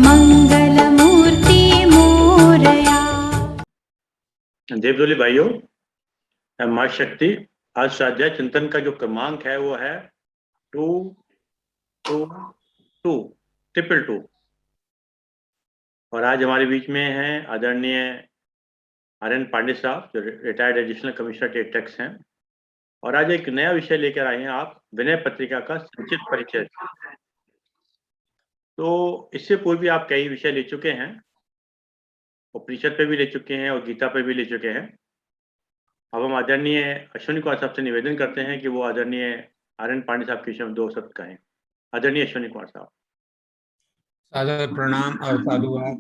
मंगलमूर्ति मोरया। देवदोली भाइयों, माँ शक्ति आज स्वाध्याय चिंतन का जो क्रमांक है वो है 222 और आज हमारे बीच में हैं आदरणीय आर.एन. पांडे साहब, जो रिटायर्ड एडिशनल कमिश्नर टैक्स हैं, और आज एक नया विषय लेकर आए हैं आप, विनय पत्रिका का संक्षिप्त परिचय। तो इससे पूर्व भी आप कई विषय ले चुके हैं, उपनिषद पे भी ले चुके हैं और गीता पे भी ले चुके हैं। अब हम आदरणीय अश्विनी कुमार साहब से निवेदन करते हैं कि वो आदरणीय आर.एन. पांडे साहब के विषय में 2 शब्द कहें। आदरणीय अश्विनी कुमार साहब। सादर प्रणाम और साधुवाद।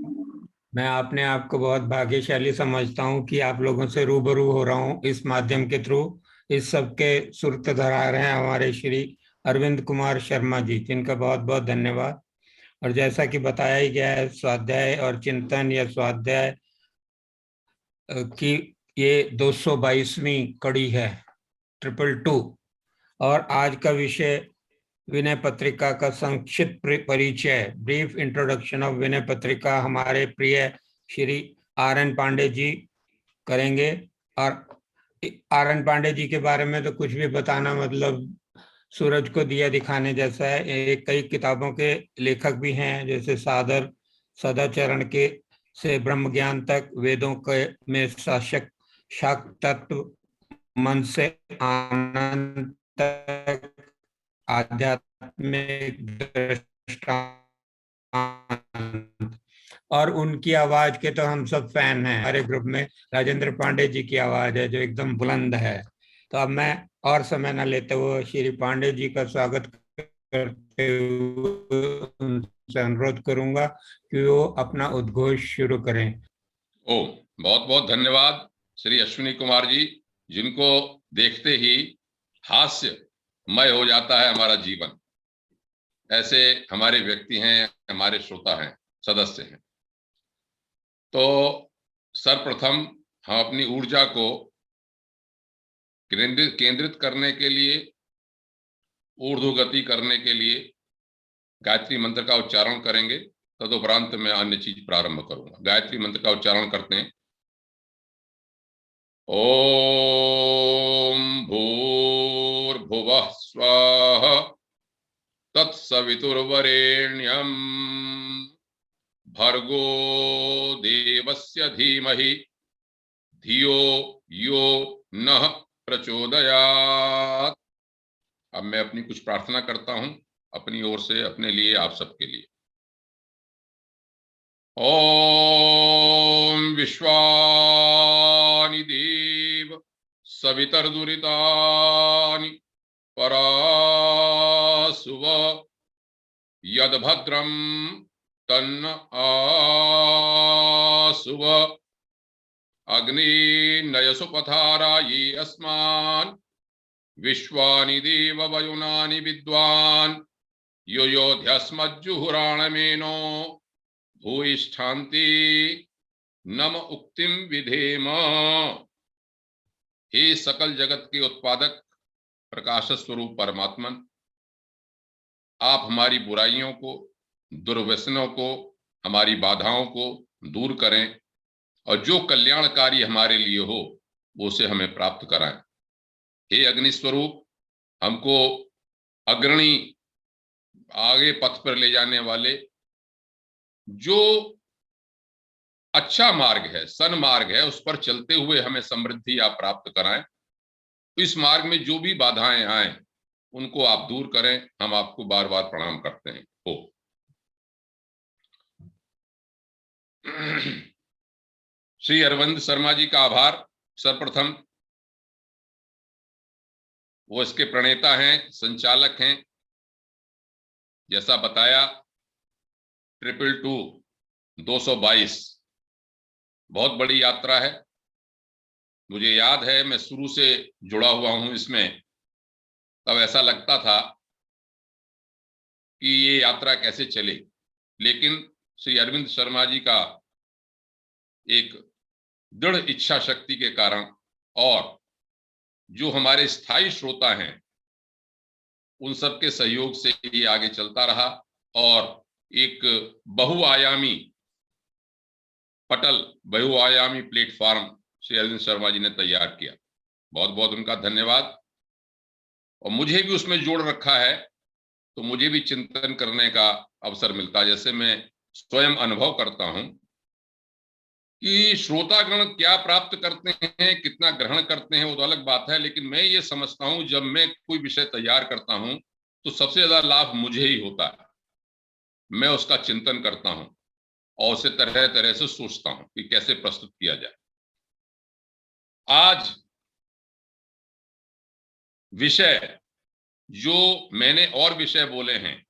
मैं अपने आप को बहुत भाग्यशाली समझता हूँ कि आप लोगों से रूबरू हो रहा हूँ इस माध्यम के थ्रू। इस सब के सूत्रधार हैं हमारे श्री अरविंद कुमार शर्मा जी, जिनका बहुत बहुत धन्यवाद। और जैसा कि बताया ही गया है, स्वाध्याय और चिंतन या स्वाध्याय की ये 222वीं कड़ी है, 222। और आज का विषय विनय पत्रिका का संक्षिप्त परिचय, brief introduction of Vinay Patrika, हमारे प्रिय श्री आर.एन. पांडे जी करेंगे। और आर.एन. पांडे जी के बारे में तो कुछ भी बताना मतलब सूरज को दिया दिखाने जैसा है। कई किताबों के लेखक भी हैं, जैसे सादर, सदाचरण के से ब्रह्म ज्ञान तक, वेदों के में शाक्त तत्व, मन से आनंद तक, आध्यात्मिक दृष्टांत। और उनकी आवाज के तो हम सब फैन हैं। हमारे ग्रुप में राजेंद्र पांडे जी की आवाज है जो एकदम बुलंद है। तो अब मैं और समय न लेते हुए श्री पांडे जी का स्वागत करते हुए उनसे अनुरोध करूंगा कि वो अपना उद्घोष शुरू करें। बहुत बहुत धन्यवाद श्री अश्विनी कुमार जी, जिनको देखते ही हास्यमय हो जाता है हमारा जीवन। ऐसे हमारे व्यक्ति हैं, हमारे श्रोता हैं, सदस्य हैं। तो सर्वप्रथम हम अपनी ऊर्जा को केंद्रित करने के लिए, ऊर्ध्वगति करने के लिए गायत्री मंत्र का उच्चारण करेंगे। तदुपरांत मैं अन्य चीज प्रारंभ करूंगा। गायत्री मंत्र का उच्चारण करते हैं। ओम भूर्भुवः स्वः तत्सवितुर्वरेण्यं भर्गो देवस्य धीमहि धियो यो नः प्रचोदयात्। अब मैं अपनी कुछ प्रार्थना करता हूं, अपनी ओर से, अपने लिए, आप सबके लिए। ओम विश्वानि देव सवितर्दुरितानि परासुव यद्भद्रं तन्न आसुव अग्निर्नयसु पथारायि अस्मान् विश्वानि देव वयुनानि विद्वान् यो योध्यस्मज्जुहुराणमेनो भूयिष्ठान्ति नम उक्तिम विधेम। हे सकल जगत के उत्पादक प्रकाश स्वरूप परमात्मन, आप हमारी बुराइयों को, दुर्व्यसनों को, हमारी बाधाओं को दूर करें और जो कल्याणकारी हमारे लिए हो वो उसे हमें प्राप्त कराएं। हे अग्नि स्वरूप, हमको अग्रणी, आगे पथ पर ले जाने वाले जो अच्छा मार्ग है, सन्मार्ग है, उस पर चलते हुए हमें समृद्धि आप प्राप्त कराएं। इस मार्ग में जो भी बाधाएं आए उनको आप दूर करें। हम आपको बार बार प्रणाम करते हैं। हो श्री अरविंद शर्मा जी का आभार। सर्वप्रथम वो इसके प्रणेता हैं, संचालक हैं। जैसा बताया 222 बहुत बड़ी यात्रा है। मुझे याद है, मैं शुरू से जुड़ा हुआ हूं इसमें, तब ऐसा लगता था कि ये यात्रा कैसे चले। लेकिन श्री अरविंद शर्मा जी का एक दृढ़ इच्छा शक्ति के कारण और जो हमारे स्थायी श्रोता हैं उन सबके सहयोग से ये आगे चलता रहा और एक बहुआयामी पटल, बहुआयामी प्लेटफॉर्म श्री अरविंद शर्मा जी ने तैयार किया। बहुत बहुत उनका धन्यवाद। और मुझे भी उसमें जोड़ रखा है, तो मुझे भी चिंतन करने का अवसर मिलता है। जैसे मैं स्वयं अनुभव करता हूं कि श्रोतागण क्या प्राप्त करते हैं, कितना ग्रहण करते हैं, वो तो अलग बात है, लेकिन मैं ये समझता हूं जब मैं कोई विषय तैयार करता हूं तो सबसे ज्यादा लाभ मुझे ही होता है। मैं उसका चिंतन करता हूं और उसे तरह तरह से सोचता हूं कि कैसे प्रस्तुत किया जाए। आज विषय जो मैंने और विषय बोले हैं,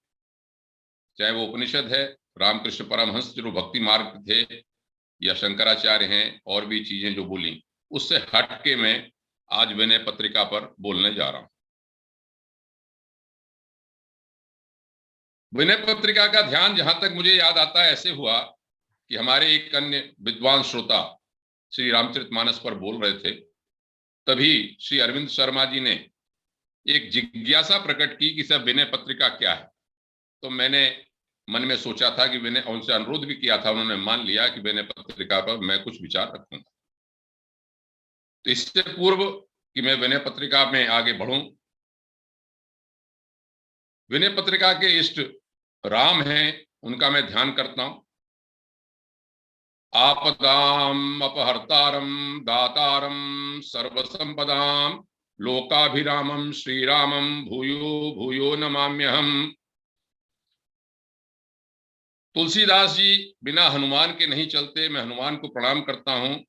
चाहे वो उपनिषद है, रामकृष्ण परमहंस जो भक्ति मार्ग थे, या शंकराचार्य हैं, और भी चीजें जो बोली, उससे हट के मैं आज विनय पत्रिका पर बोलने जा रहा हूं। विनय पत्रिका का ध्यान जहां तक मुझे याद आता है ऐसे हुआ कि हमारे एक अन्य विद्वान श्रोता श्री रामचरितमानस पर बोल रहे थे, तभी श्री अरविंद शर्मा जी ने एक जिज्ञासा प्रकट की कि सर विनय पत्रिका क्या है। तो मैंने मन में सोचा था कि विनय, उनसे अनुरोध भी किया था, उन्होंने मान लिया कि विनय पत्रिका पर मैं कुछ विचार रखूंगा। तो इससे पूर्व कि मैं विनय पत्रिका में आगे बढ़ूं, विनय पत्रिका के इष्ट राम हैं, उनका मैं ध्यान करता हूं। आपदाम अपहर्तारम दातारम सर्वसंपदाम लोकाभिरामम श्रीरामम भूयो भूयो नमाम्यहम। तुलसीदास जी बिना हनुमान के नहीं चलते, मैं हनुमान को प्रणाम करता हूं।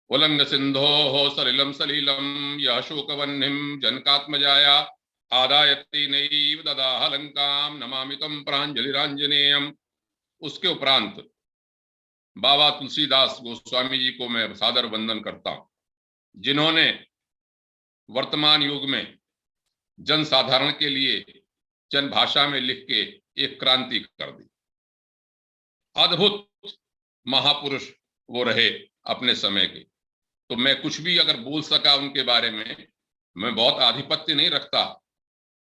उलंग सिंधो हो सलिलम सलीलम यह शोकवह्निम जनकात्मजाया आदायति नैव ददाह लंकाम नमामि तम प्रांजलिरांजनेयम। उसके उपरांत बाबा तुलसीदास गोस्वामी जी को मैं सादर वंदन करता हूं, जिन्होंने वर्तमान युग में जन साधारण के लिए जन भाषा में लिख के एक क्रांति कर दी। अद्भुत महापुरुष वो रहे अपने समय के। तो मैं कुछ भी अगर बोल सका उनके बारे में, मैं बहुत आधिपत्य नहीं रखता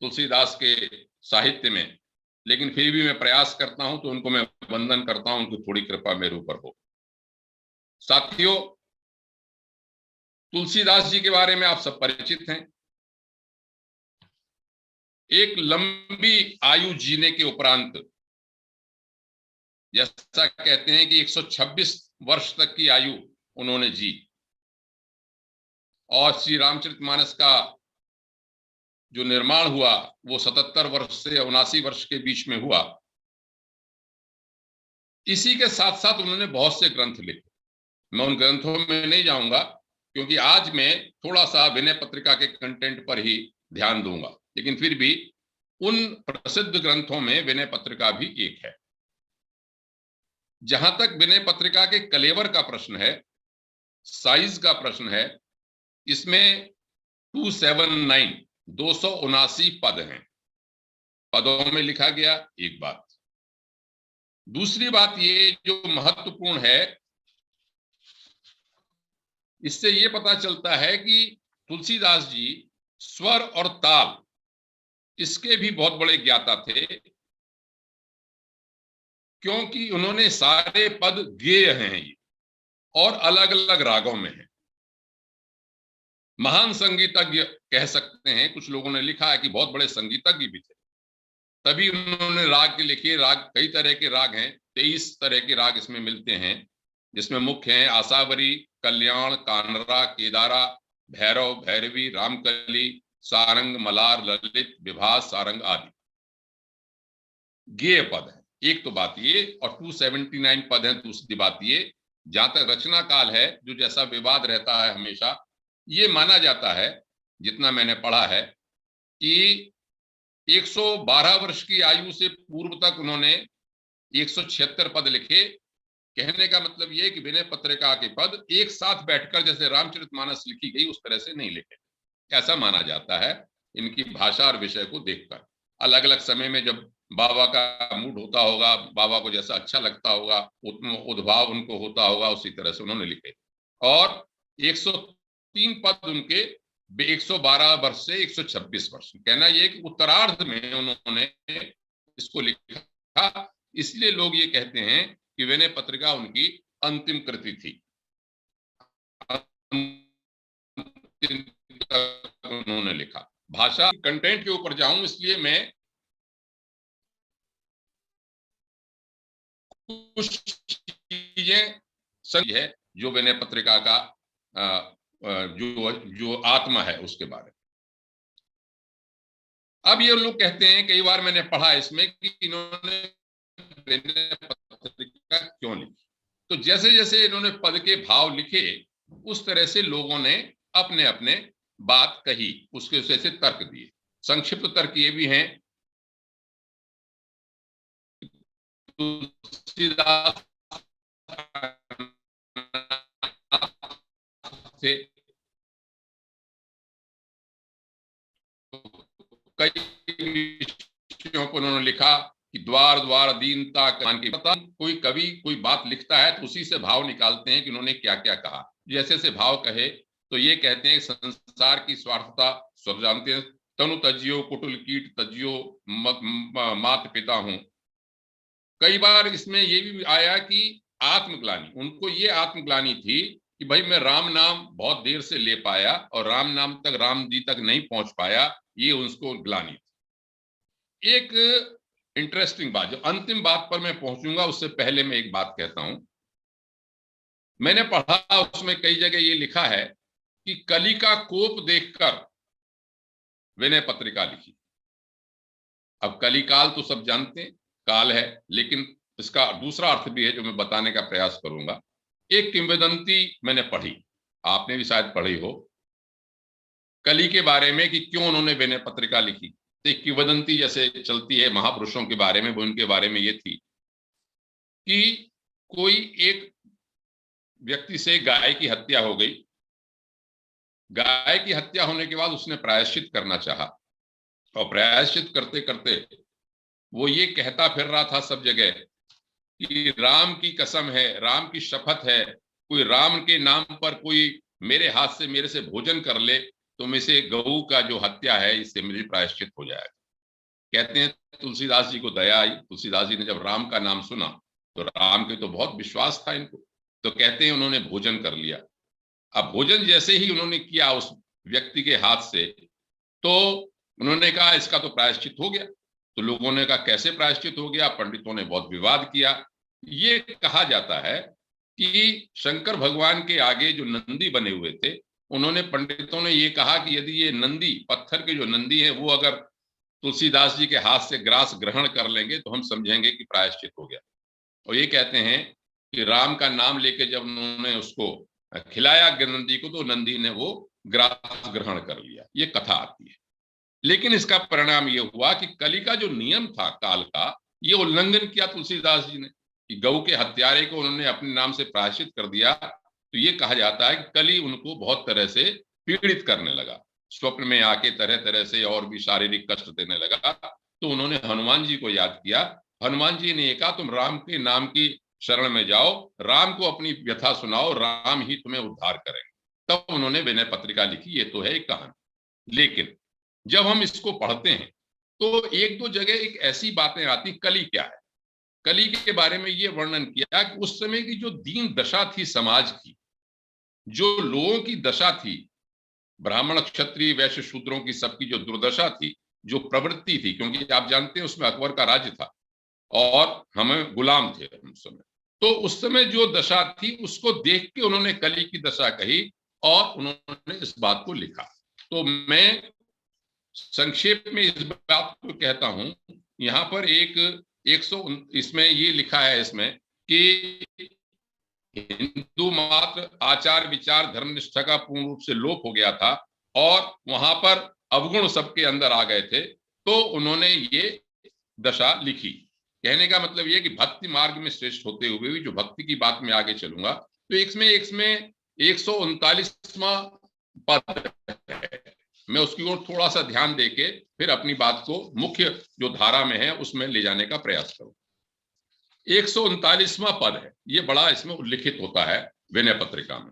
तुलसीदास के साहित्य में, लेकिन फिर भी मैं प्रयास करता हूं, तो उनको मैं वंदन करता हूं, उनकी थोड़ी कृपा मेरे ऊपर हो। साथियों, तुलसीदास जी के बारे में आप सब परिचित हैं। एक लंबी आयु जीने के उपरांत, जैसा कहते हैं कि 126 वर्ष तक की आयु उन्होंने जी, और श्री रामचरितमानस का जो निर्माण हुआ वो 77 वर्ष से 79 वर्ष के बीच में हुआ। इसी के साथ साथ उन्होंने बहुत से ग्रंथ लिखे। मैं उन ग्रंथों में नहीं जाऊंगा, क्योंकि आज मैं थोड़ा सा विनय पत्रिका के कंटेंट पर ही ध्यान दूंगा, लेकिन फिर भी उन प्रसिद्ध ग्रंथों में विनय पत्रिका भी एक है। जहां तक विनय पत्रिका के कलेवर का प्रश्न है, साइज का प्रश्न है, इसमें 279 पद हैं। पदों में लिखा गया, एक बात। दूसरी बात ये जो महत्वपूर्ण है, इससे ये पता चलता है कि तुलसीदास जी स्वर और ताल इसके भी बहुत बड़े ज्ञाता थे, क्योंकि उन्होंने सारे पद गेय हैं ये, और अलग अलग रागों में हैं। महान संगीतज्ञ कह सकते हैं, कुछ लोगों ने लिखा है कि बहुत बड़े संगीतज्ञ भी थे, तभी उन्होंने राग लिखे। राग, कई तरह के राग हैं, 23 तरह के राग इसमें मिलते हैं, जिसमें मुख्य हैं आसावरी, कल्याण, कानरा, केदारा, भैरव, भैरवी, रामकली, सारंग, मलार, ललित, विभास, सारंग आदि गेय पद है। एक तो बात ये, और 279 पद है। दूसरी बात ये, जहां तक रचना काल है, जो जैसा विवाद रहता है हमेशा, ये माना जाता है, जितना मैंने पढ़ा है, कि 112 वर्ष की आयु से पूर्व तक उन्होंने 176 पद लिखे। कहने का मतलब ये कि विनय पत्रिका के पद एक साथ बैठकर जैसे रामचरितमानस लिखी गई उस तरह से नहीं लिखे, ऐसा माना जाता है इनकी भाषा और विषय को देखकर। अलग अलग समय में जब बाबा का मूड होता होगा, बाबा को जैसा अच्छा लगता होगा, उद्भाव उनको होता होगा, उसी तरह से उन्होंने लिखे। और 103 पद उनके 112 वर्ष से 126 वर्ष। कहना यह कि उत्तरार्ध में उन्होंने इसको लिखा। इसलिए लोग ये कहते हैं कि विनय पत्रिका उनकी अंतिम कृति थी। उन्होंने लिखा। भाषा कंटेंट के ऊपर जाऊं इसलिए मैं कुछ चीजें सही है जो विनय पत्रिका का जो आत्मा है उसके बारे में। अब ये लोग कहते हैं, कई बार मैंने पढ़ा इसमें कि इन्होंने विनय पत्रिका क्यों लिखी। तो जैसे जैसे इन्होंने पद के भाव लिखे उस तरह से लोगों ने अपने अपने बात कही, उसके से तर्क दिए। संक्षिप्त तर्क ये भी हैं, तुलसीदास से कई विषयों पर उन्होंने लिखा कि द्वार द्वार दीनता मान की पता। कोई कवि कोई बात लिखता है तो उसी से भाव निकालते हैं कि उन्होंने क्या क्या कहा। जैसे से भाव कहे तो ये कहते हैं संसार की स्वार्थता सब जानते हैं, तनु तजियो कुटुल कीट तजियो मात पिता हूं। कई बार इसमें ये भी आया कि आत्मग्लानि, उनको ये आत्मग्लानि थी कि भाई मैं राम नाम बहुत देर से ले पाया और राम नाम तक, राम जी तक नहीं पहुंच पाया, ये उसको ग्लानि थी। एक इंटरेस्टिंग बात, जो अंतिम बात पर मैं पहुंचूंगा उससे पहले मैं एक बात कहता हूं। मैंने पढ़ा उसमें कई जगह ये लिखा है कि कली का कोप देखकर विनय पत्रिका लिखी। अब कली काल तो सब जानते हैं, काल है, लेकिन इसका दूसरा अर्थ भी है जो मैं बताने का प्रयास करूंगा। एक किंवदंती मैंने पढ़ी, आपने भी शायद पढ़ी हो, कली के बारे में कि क्यों उन्होंने विनय पत्रिका लिखी। तो एक किंवदंती जैसे चलती है महापुरुषों के बारे में, वो उनके बारे में ये थी कि कोई एक व्यक्ति से गाय की हत्या हो गई। गाय की हत्या होने के बाद उसने प्रायश्चित करना चाहा और प्रायश्चित करते करते वो ये कहता फिर रहा था सब जगह कि राम की कसम है, राम की शपथ है, कोई राम के नाम पर कोई मेरे हाथ से मेरे से भोजन कर ले तो में से गऊ का जो हत्या है इससे मेरी प्रायश्चित हो जाएगा। कहते हैं तुलसीदास जी को दया आई। तुलसीदास जी ने जब राम का नाम सुना तो राम के तो बहुत विश्वास था इनको, तो कहते हैं उन्होंने भोजन कर लिया। अब भोजन जैसे ही उन्होंने किया उस व्यक्ति के हाथ से, तो उन्होंने कहा इसका तो प्रायश्चित हो गया। तो लोगों ने कहा कैसे प्रायश्चित हो गया? पंडितों ने बहुत विवाद किया। ये कहा जाता है कि शंकर भगवान के आगे जो नंदी बने हुए थे, उन्होंने, पंडितों ने ये कहा कि यदि ये नंदी, पत्थर के जो नंदी है, वो अगर तुलसीदास जी के हाथ से ग्रास ग्रहण कर लेंगे तो हम समझेंगे कि प्रायश्चित हो गया। और ये कहते हैं कि राम का नाम लेके जब उन्होंने उसको खिलाया नंदी को, तो नंदी ने वो ग्रास ग्रहण कर लिया। ये कथा आती है। लेकिन इसका परिणाम ये हुआ कि कली का जो नियम था काल का, ये उल्लंघन किया तुलसीदास जी ने कि गऊ के हत्यारे को उन्होंने अपने नाम से प्रायश्चित कर दिया। तो ये कहा जाता है कि कली उनको बहुत तरह से पीड़ित करने लगा, स्वप्न में आके तरह तरह से और भी शारीरिक कष्ट देने लगा। तो उन्होंने हनुमान जी को याद किया। हनुमान जी ने कहा तुम राम के नाम की शरण में जाओ, राम को अपनी व्यथा सुनाओ, राम ही तुम्हें उद्धार करेंगे। तब उन्होंने विनय पत्रिका लिखी। ये तो है एक कहानी। लेकिन जब हम इसको पढ़ते हैं तो एक दो जगह एक ऐसी बातें आती, कली क्या है। कली के बारे में ये वर्णन किया कि उस समय की जो दीन दशा थी समाज की, जो लोगों की दशा थी, ब्राह्मण क्षत्रिय वैश्य शूद्रों की सबकी जो दुर्दशा थी, जो प्रवृत्ति थी, क्योंकि आप जानते हैं उसमें अकबर का राज्य था और हमें गुलाम थे उस समय। तो उस समय जो दशा थी उसको देख के उन्होंने कली की दशा कही और उन्होंने इस बात को लिखा। तो मैं संक्षेप में इस बात को कहता हूं। यहां पर इसमें ये लिखा है इसमें कि हिंदू मात्र आचार विचार धर्मनिष्ठा का पूर्ण रूप से लोप हो गया था और वहां पर अवगुण सबके अंदर आ गए थे। तो उन्होंने ये दशा लिखी। कहने का मतलब ये कि भक्ति मार्ग में श्रेष्ठ होते हुए भी, जो भक्ति की बात में आगे चलूंगा, तो इसमें 139वां पद है। मैं उसकी ओर थोड़ा सा ध्यान देके फिर अपनी बात को मुख्य जो धारा में है उसमें ले जाने का प्रयास करूं। 139वां पद है, ये बड़ा इसमें उल्लिखित होता है विनय पत्रिका में।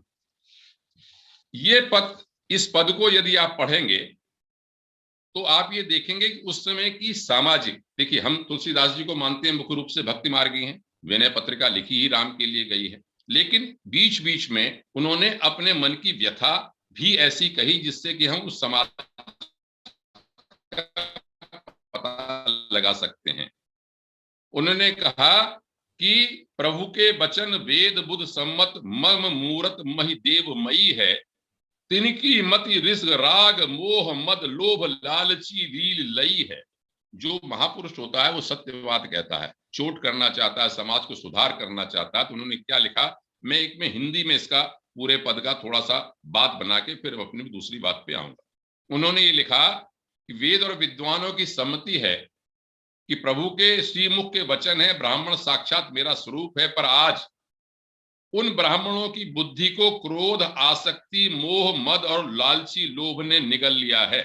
ये पद, इस पद को यदि आप पढ़ेंगे तो आप ये देखेंगे कि उस समय की सामाजिक, देखिए हम तुलसीदास जी को मानते हैं मुख्य रूप से भक्ति मार्गी हैं, विनय पत्रिका लिखी ही राम के लिए गई है, लेकिन बीच बीच में उन्होंने अपने मन की व्यथा भी ऐसी कही जिससे कि हम उस समाज का पता लगा सकते हैं। उन्होंने कहा कि प्रभु के वचन वेद बुध सम्मत मर्म मूरत मही देव मई है, तिनकी मति ऋष राग मोह मद लोभ लालची लील लई है। जो महापुरुष होता है वो सत्य बात कहता है, चोट करना चाहता है, समाज को सुधार करना चाहता है। तो उन्होंने क्या लिखा, मैं एक में हिंदी में इसका पूरे पद का थोड़ा सा बात बना के फिर अपनी दूसरी बात पे आऊंगा। उन्होंने ये लिखा कि वेद और विद्वानों की सम्मति है कि प्रभु के श्रीमुख के वचन है, ब्राह्मण साक्षात मेरा स्वरूप है, पर आज उन ब्राह्मणों की बुद्धि को क्रोध, आसक्ति, मोह, मद और लालची लोभ ने निगल लिया है।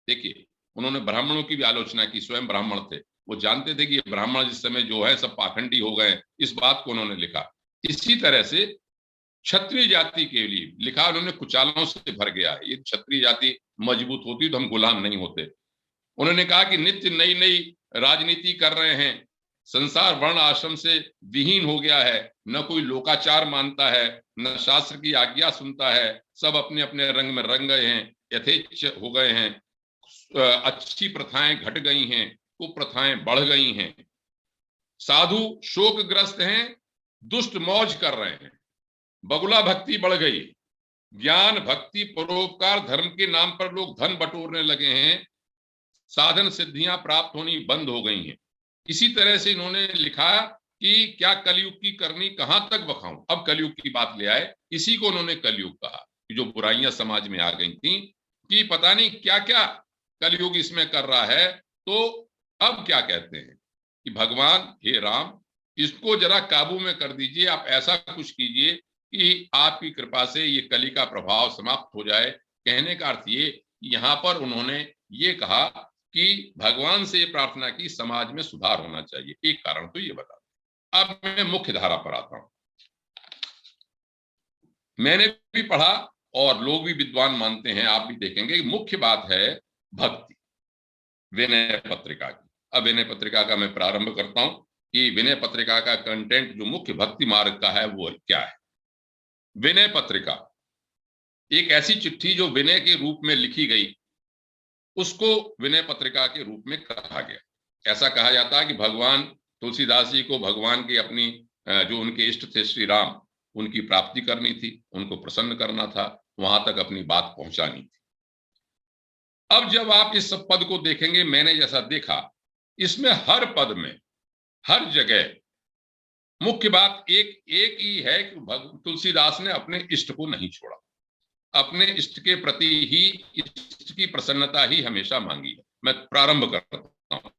देखिए उन्होंने ब्राह्मणों की भी आलोचना की, स्वयं ब्राह्मण थे, वो जानते थे कि ये ब्राह्मण जिस समय जो है सब पाखंडी हो गए, इस बात को उन्होंने लिखा। इसी तरह से क्षत्रिय जाति के लिए लिखा उन्होंने, कुचालों से भर गया है, ये क्षत्रिय जाति मजबूत होती तो हम गुलाम नहीं होते। उन्होंने कहा कि नित्य नई नई राजनीति कर रहे हैं, संसार वर्ण आश्रम से विहीन हो गया है, न कोई लोकाचार मानता है, न शास्त्र की आज्ञा सुनता है, सब अपने अपने रंग में रंग गए हैं, यथेच्छ हो गए हैं, अच्छी प्रथाएं घट गई हैं, कुप्रथाएं बढ़ गई हैं, साधु शोकग्रस्त हैं, दुष्ट मौज कर रहे हैं, बगुला भक्ति बढ़ गई, ज्ञान भक्ति परोपकार धर्म के नाम पर लोग धन बटोरने लगे हैं, साधन सिद्धियां प्राप्त होनी बंद हो गई हैं। इसी तरह से इन्होंने लिखा कि क्या कलयुग की करनी कहां तक बखाऊं, अब कलयुग की बात ले आए, इसी को उन्होंने कलयुग कहा कि जो बुराइयां समाज में आ गई थी कि पता नहीं क्या क्या कलयुग इसमें कर रहा है। तो अब क्या कहते हैं कि भगवान हे राम, इसको जरा काबू में कर दीजिए, आप ऐसा कुछ कीजिए कि आपकी कृपा से ये कली का प्रभाव समाप्त हो जाए। कहने का अर्थ ये, यहाँ पर उन्होंने ये कहा कि भगवान से ये प्रार्थना की समाज में सुधार होना चाहिए। एक कारण तो ये बता। अब मैं मुख्य धारा पर आता हूं। मैंने भी पढ़ा और लोग भी विद्वान मानते हैं, आप भी देखेंगे, मुख्य बात है भक्ति विनय पत्रिका की। अब विनय पत्रिका का मैं प्रारंभ करता हूं कि विनय पत्रिका का कंटेंट जो मुख्य भक्ति मार्ग का है वो क्या है। विनय पत्रिका एक ऐसी चिट्ठी जो विनय के रूप में लिखी गई, उसको विनय पत्रिका के रूप में कहा गया। ऐसा कहा जाता है कि भगवान तुलसीदास जी को भगवान की अपनी जो उनके इष्ट थे श्री राम, उनकी प्राप्ति करनी थी, उनको प्रसन्न करना था, वहां तक अपनी बात पहुंचानी थी। अब जब आप इस सब पद को देखेंगे, मैंने जैसा देखा, इसमें हर पद में हर जगह मुख्य बात एक ही है कि तुलसीदास ने अपने इष्ट को नहीं छोड़ा, अपने इष्ट के प्रति ही इष्ट की प्रसन्नता ही हमेशा मांगी है। मैं प्रारंभ करता हूं।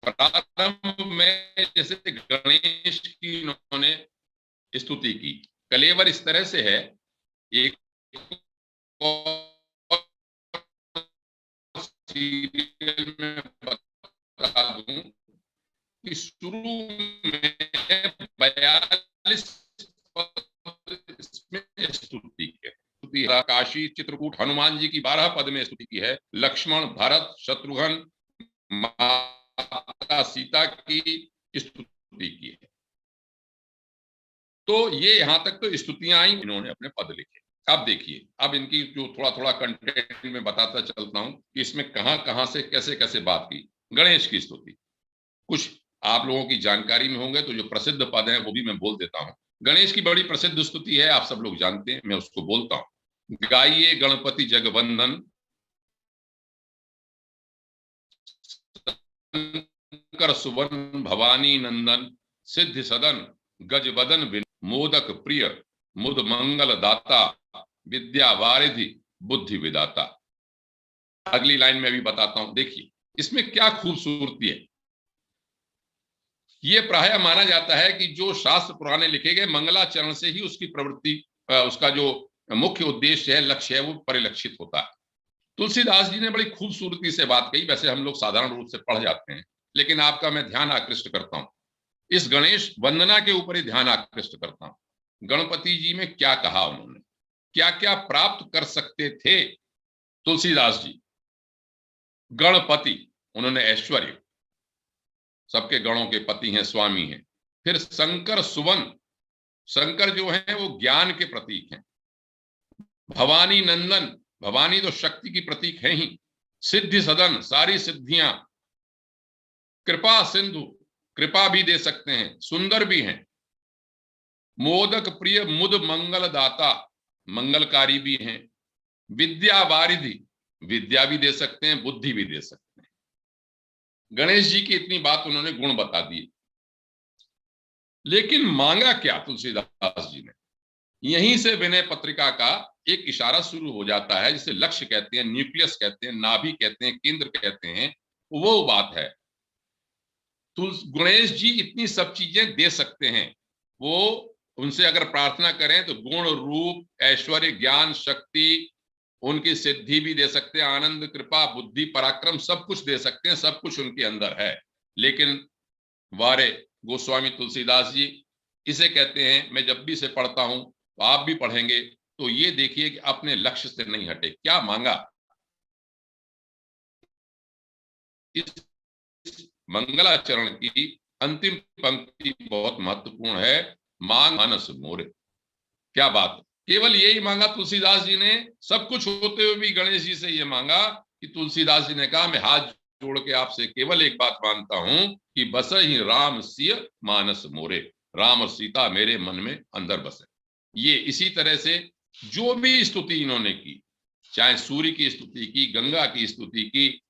प्रारंभ में जैसे गणेश की उन्होंने स्तुति की, कलेवर इस तरह से है, एक सीरियल में बता दूं कि शुरू में 42 इसमें स्तुति है। काशी चित्रकूट हनुमान जी की 12 पद में स्तुति की है, लक्ष्मण भरत शत्रुघ्न माता सीता की स्तुति की है। तो ये यहां तक तो स्तुतियां आई, इन्होंने अपने पद लिखे। अब देखिए, अब इनकी जो थोड़ा थोड़ा कंटेंट में बताता चलता हूं कि इसमें कहां कहां से कैसे कैसे बात की। गणेश की स्तुति कुछ आप लोगों की जानकारी में होंगे, तो जो प्रसिद्ध पद है वो भी मैं बोल देता हूं। गणेश की बड़ी प्रसिद्ध स्तुति है, आप सब लोग जानते हैं, मैं उसको बोलता हूं। गाइए गणपति जगवंदन, शंकर सुवन भवानी नंदन, सिद्धि सदन गज बदन मोदक प्रिय, मुद मंगल दाता, विद्या वारिधि बुद्धि विदाता। अगली लाइन में भी बताता हूं। देखिए इसमें क्या खूबसूरती है। ये प्रायः माना जाता है कि जो शास्त्र पुराने लिखे गए, मंगलाचरण से ही उसकी प्रवृत्ति, उसका जो मुख्य उद्देश्य है, लक्ष्य है, वो परिलक्षित होता है। तुलसीदास जी ने बड़ी खूबसूरती से बात कही। वैसे हम लोग साधारण रूप से पढ़ जाते हैं, लेकिन आपका मैं ध्यान आकृष्ट करता हूं, इस गणेश वंदना के ऊपर ही ध्यान आकृष्ट करता हूं। गणपति जी में क्या कहा उन्होंने, क्या क्या प्राप्त कर सकते थे तुलसीदास जी, गणपति, उन्होंने ऐश्वर्य, सबके गणों के पति हैं, स्वामी हैं। फिर शंकर सुवन, शंकर जो हैं वो ज्ञान के प्रतीक हैं। भवानी नंदन, भवानी तो शक्ति की प्रतीक है ही। सिद्धि सदन, सारी सिद्धियां। कृपा सिंधु, कृपा भी दे सकते हैं, सुंदर भी हैं। मोदक प्रिय मुद मंगल दाता, मंगलकारी भी हैं। विद्या वारिधि, विद्या भी दे सकते हैं, बुद्धि भी दे सकते हैं। गणेश जी की इतनी बात उन्होंने गुण बता दिए, लेकिन मांगा क्या तुलसीदास जी ने? यहीं से विनय पत्रिका का एक इशारा शुरू हो जाता है, जिसे लक्ष्य कहते हैं, न्यूक्लियस कहते हैं, नाभि कहते हैं, केंद्र कहते हैं। वो बात है, गणेश जी इतनी सब चीजें दे सकते हैं। वो उनसे अगर प्रार्थना करें तो गुण, रूप, ऐश्वर्य, ज्ञान, शक्ति, उनकी सिद्धि भी दे सकते हैं, आनंद, कृपा, बुद्धि, पराक्रम, सब कुछ दे सकते हैं, सब कुछ उनके अंदर है। लेकिन वारे गोस्वामी तुलसीदास जी इसे कहते हैं, मैं जब भी इसे पढ़ता हूं तो आप भी पढ़ेंगे तो ये देखिए कि अपने लक्ष्य से नहीं हटे। क्या मांगा? इस मंगलाचरण की अंतिम पंक्ति बहुत महत्वपूर्ण है, मांग मानस मोरे। क्या बात, केवल यही मांगा तुलसीदास जी ने? सब कुछ होते हुए भी गणेश जी से ये मांगा कि तुलसीदास जी ने कहा, मैं हाथ जोड़ के आपसे केवल एक बात मानता हूं कि बस ही राम सिय मानस मोरे, राम और सीता मेरे मन में अंदर बसे। ये इसी तरह से जो भी स्तुति इन्होंने की, चाहे सूर्य की स्तुति की, गंगा की स्तुति की,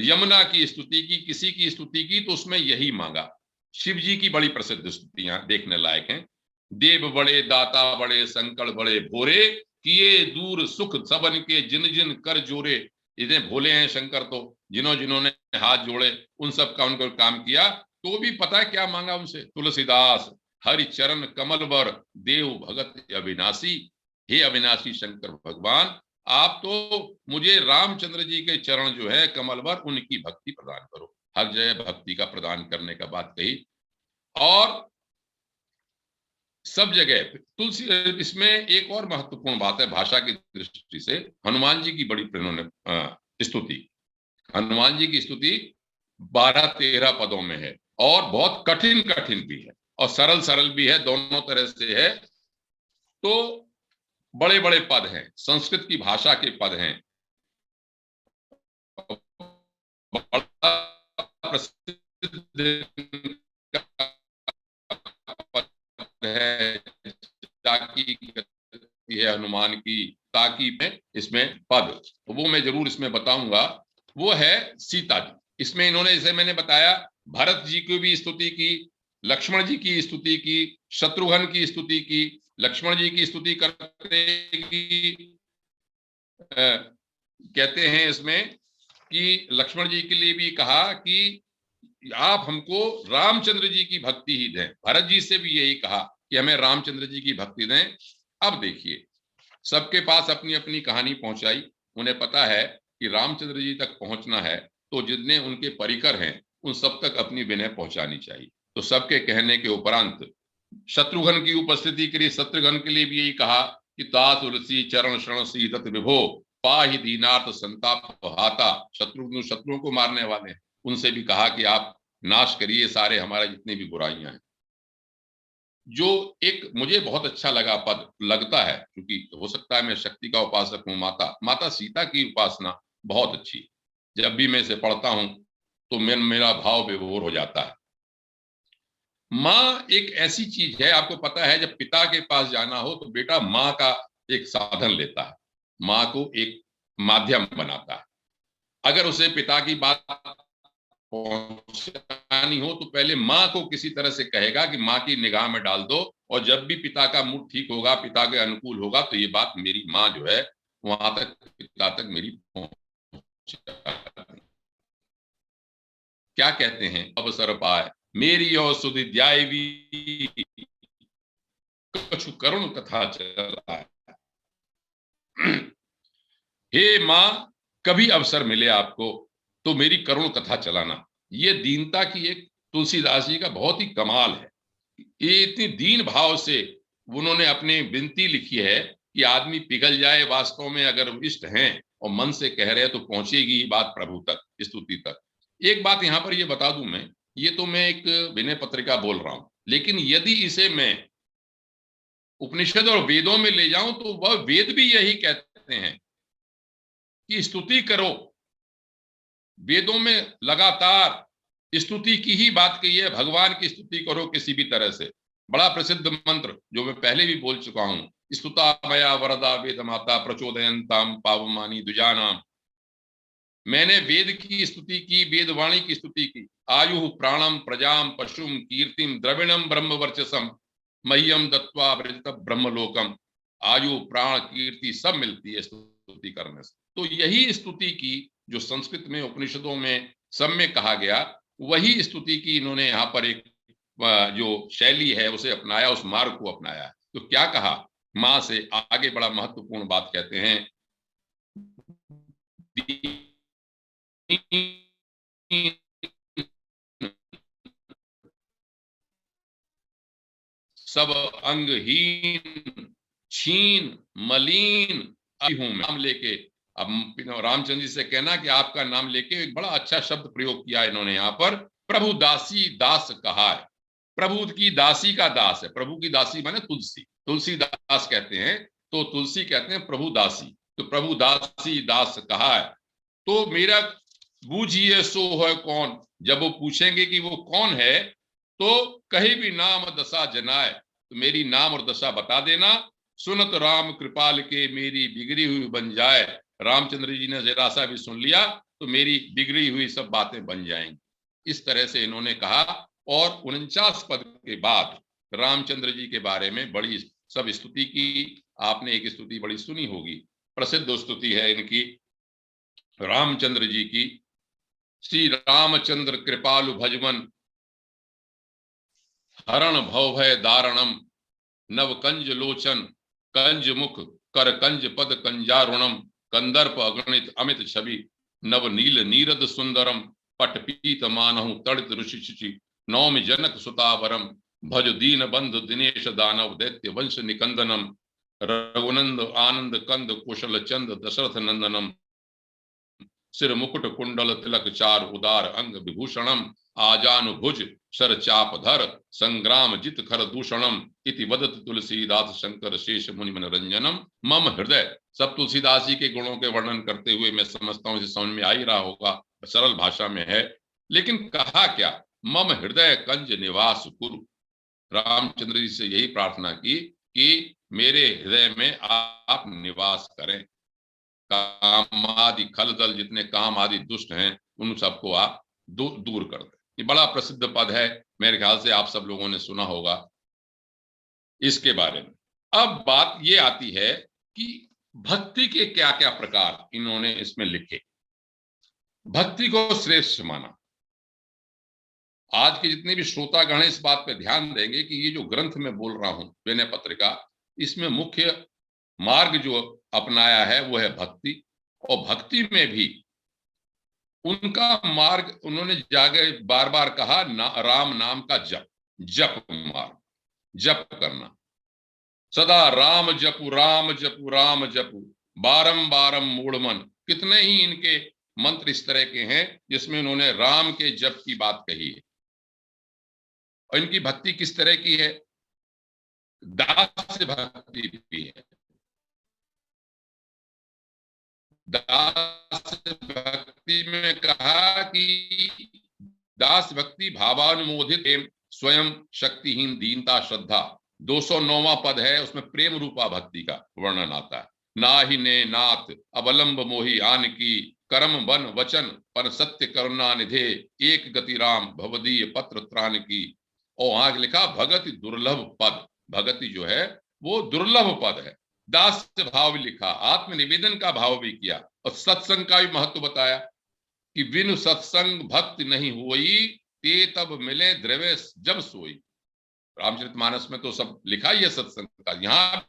यमुना की स्तुति की, किसी की स्तुति की, तो उसमें यही मांगा। शिव जी की बड़ी प्रसिद्ध स्तुतियां देखने लायक हैं। देव बड़े दाता बड़े, संकट बड़े भोरे, किए दूर सुख सबन के, जिन जिन कर जोरे। इतने भोले हैं शंकर, तो जिन्होंने हाथ जोड़े उन सब का उनको काम किया। तो भी पता है क्या मांगा उनसे? तुलसीदास, हरि चरण कमल वर, देव भगत अविनाशी। हे अविनाशी शंकर भगवान, आप तो मुझे रामचंद्र जी के चरण जो है कमलवर, उनकी भक्ति प्रदान करो। हर जगह भक्ति का प्रदान करने का बात कही। और सब जगह तुलसी, इसमें एक और महत्वपूर्ण बात है भाषा की दृष्टि से, हनुमान जी की बड़ी इन्होंने स्तुति, हनुमान जी की स्तुति 12-13 पदों में है, और बहुत कठिन कठिन भी है और सरल सरल भी है, दोनों तरह से है। तो बड़े बड़े पद हैं, संस्कृत की भाषा के पद हैं, प्रसिद्ध है, है हनुमान की, ताकि में इसमें पद, वो मैं जरूर इसमें बताऊंगा। वो है सीता जी। इसमें इन्होंने, जैसे मैंने बताया, भरत जी की भी स्तुति की, लक्ष्मण जी की स्तुति की, शत्रुघ्न की स्तुति की। लक्ष्मण जी की स्तुति करते की कहते हैं इसमें कि लक्ष्मण जी के लिए भी कहा कि आप हमको रामचंद्र जी की भक्ति ही दें। भरत जी से भी यही कहा कि हमें रामचंद्र जी की भक्ति दें। अब देखिए, सबके पास अपनी अपनी कहानी पहुंचाई। उन्हें पता है कि रामचंद्र जी तक पहुंचना है तो जितने उनके परिकर हैं उन सब तक अपनी विनय पहुंचानी चाहिए। तो सबके कहने के उपरांत शत्रुघ्न की उपस्थिति के लिए, शत्रुघ्न के लिए भी यही कहा कि ता तुलसी चरण शरण सीदत विभो, पाहि दीनार्थ संताप हाता। शत्रुओं को मारने वाले हैं, उनसे भी कहा कि आप नाश करिए सारे हमारे जितनी भी बुराइयां हैं। जो एक मुझे बहुत अच्छा लगा पद लगता है, क्योंकि हो सकता है मैं शक्ति का उपासक हूं, माता सीता की उपासना बहुत अच्छी, जब भी मैं इसे पढ़ता हूं तो मेरा भाव विभोर हो जाता है। माँ एक ऐसी चीज है, आपको पता है, जब पिता के पास जाना हो तो बेटा माँ का एक साधन लेता है, माँ को एक माध्यम बनाता है। अगर उसे पिता की बात पहुंचानी हो तो पहले माँ को किसी तरह से कहेगा कि माँ की निगाह में डाल दो, और जब भी पिता का मूड ठीक होगा, पिता के अनुकूल होगा, तो ये बात मेरी माँ जो है वहां तक, पिता तक मेरी पहुंच। क्या कहते हैं, अवसर पाए मेरी और सुधि ध्यायवी, कछु करुण कथा चला। हे माँ, कभी अवसर मिले आपको तो मेरी करुण कथा चलाना। ये दीनता की एक तुलसीदास जी का बहुत ही कमाल है। ये इतनी दीन भाव से उन्होंने अपनी विनती लिखी है कि आदमी पिघल जाए वास्तव में, अगर इष्ट हैं और मन से कह रहे हैं तो पहुंचेगी ये बात प्रभु तक, स्तुति तक। एक बात यहां पर ये बता दूं मैं, ये तो मैं एक विनय पत्रिका बोल रहा हूं, लेकिन यदि इसे मैं उपनिषद और वेदों में ले जाऊं तो वह वेद भी यही कहते हैं कि स्तुति करो। वेदों में लगातार स्तुति की ही बात कही है, भगवान की स्तुति करो किसी भी तरह से। बड़ा प्रसिद्ध मंत्र जो मैं पहले भी बोल चुका हूं, स्तुता मया वरदा वेद माता प्रचोदयंताम पावमानी द्विजानाम। मैंने वेद की स्तुति की, वेदवाणी की स्तुति की। आयु प्राणम प्रजाम पशुम कीर्तिम द्रविणम ब्रह्म वर्चसम मह्यम दत्वा ब्रजत ब्रह्मलोकम। आयु प्राण कीर्ति सब मिलती है स्तुति करने से। तो यही स्तुति की जो संस्कृत में उपनिषदों में सब में कहा गया, वही स्तुति की इन्होंने यहाँ पर एक जो शैली है उसे अपनाया, उस मार्ग को अपनाया। तो क्या कहा, मां से आगे बड़ा महत्वपूर्ण बात कहते हैं, सब अंगहीन छीन मलिन हूं मैं। नाम लेके अब रामचंद्र जी से कहना कि आपका नाम लेके, एक बड़ा अच्छा शब्द प्रयोग किया इन्होंने यहाँ पर, प्रभु दासी दास कहा है। प्रभु की दासी का दास है, प्रभु की दासी माने तुलसी, तुलसी दास कहते हैं, तो तुलसी कहते हैं प्रभु दासी। तो प्रभु दासी दास कहा है। तो मेरा बूझिए सो है कौन, जब वो पूछेंगे कि वो कौन है, तो कहीं भी नाम दशा जनाए, तो मेरी नाम और दशा बता देना। सुनत राम कृपाल के मेरी बिगड़ी हुई बन जाए। रामचंद्र जी ने जरा सा भी सुन लिया तो मेरी बिगड़ी हुई सब बातें बन जाएंगी। इस तरह से इन्होंने कहा। और 49 पद के बाद रामचंद्र जी के बारे में बड़ी सब स्तुति की। आपने एक स्तुति बड़ी सुनी होगी, प्रसिद्ध स्तुति है इनकी रामचंद्र जी की। श्री रामचंद्र कृपालु भजमन हरण भव भय दारणम नव कंज लोचन कंज मुख कर कंज पद कंजारुणम कंदर्प अगणित अमित छवि नव नील नीरद सुंदरम पट पीत मानहु तड़ित ऋषि नौमि जनक सुतावरम भज दीन बंधु दिनेश दानव दैत्य वंश निकंदनम रघुनंद आनंद कंद कुशल चंद दशरथ नंदनम सिर मुकुट कुंडल तिलक चार उदार अंग विभूषणम आजानुभुज शर चाप धर संग्राम जित खर दूषणम इति वदत तुलसीदास शंकर शेष मुनि मनोरंजनम मम हृदय। सब तुलसीदास जी के गुणों के वर्णन करते हुए मैं समझता हूं इसे समझ में आ ही रहा होगा, सरल भाषा में है। लेकिन कहा क्या, मम हृदय कंज निवास कुरु। रामचंद्र जी से यही प्रार्थना की कि मेरे हृदय में आप निवास करें। काम आदि खल दल, जितने काम आदि दुष्ट हैं उन सबको आप दूर कर दें। ये बड़ा प्रसिद्ध पद है, मेरे ख्याल से आप सब लोगों ने सुना होगा इसके बारे में। अब बात ये आती है कि भक्ति के क्या क्या प्रकार इन्होंने इसमें लिखे, भक्ति को श्रेष्ठ माना। आज के जितने भी श्रोतागण इस बात पे ध्यान देंगे कि ये जो ग्रंथ में बोल रहा हूं विनय पत्रिका, इसमें मुख्य मार्ग जो अपनाया है वो है भक्ति। और भक्ति में भी उनका मार्ग उन्होंने जाके बार बार कहा राम नाम का जप मार्ग, जप करना। सदा राम जपु राम जपु राम जपु बारंबारम मूढ़ मन। कितने ही इनके मंत्र इस तरह के हैं जिसमें उन्होंने राम के जप की बात कही है। और इनकी भक्ति किस तरह की है, दास भक्ति भी है। दास भक्ति में कहा कि दास भक्ति भावानुमोदित स्वयं शक्तिहीन दीनता श्रद्धा। 209वां पद है, उसमें प्रेम रूपा भक्ति का वर्णन आता है। ना ही ने नाथ अवलंब मोहि आन की कर्म वन वचन पर सत्य करुणा निधे एक गति राम भवदीय पत्र त्राण की। और आगे लिखा भगति दुर्लभ पद। भगति जो है वो दुर्लभ पद है। दास भाव भी लिखा, आत्मनिवेदन का भाव भी किया। और सत्संग का भी महत्व बताया कि बिनु सत्संग भक्ति नहीं हुई ते तब मिले द्रव्य जब सोई। रामचरितमानस में तो सब लिखा ही है सत्संग का। यहाँ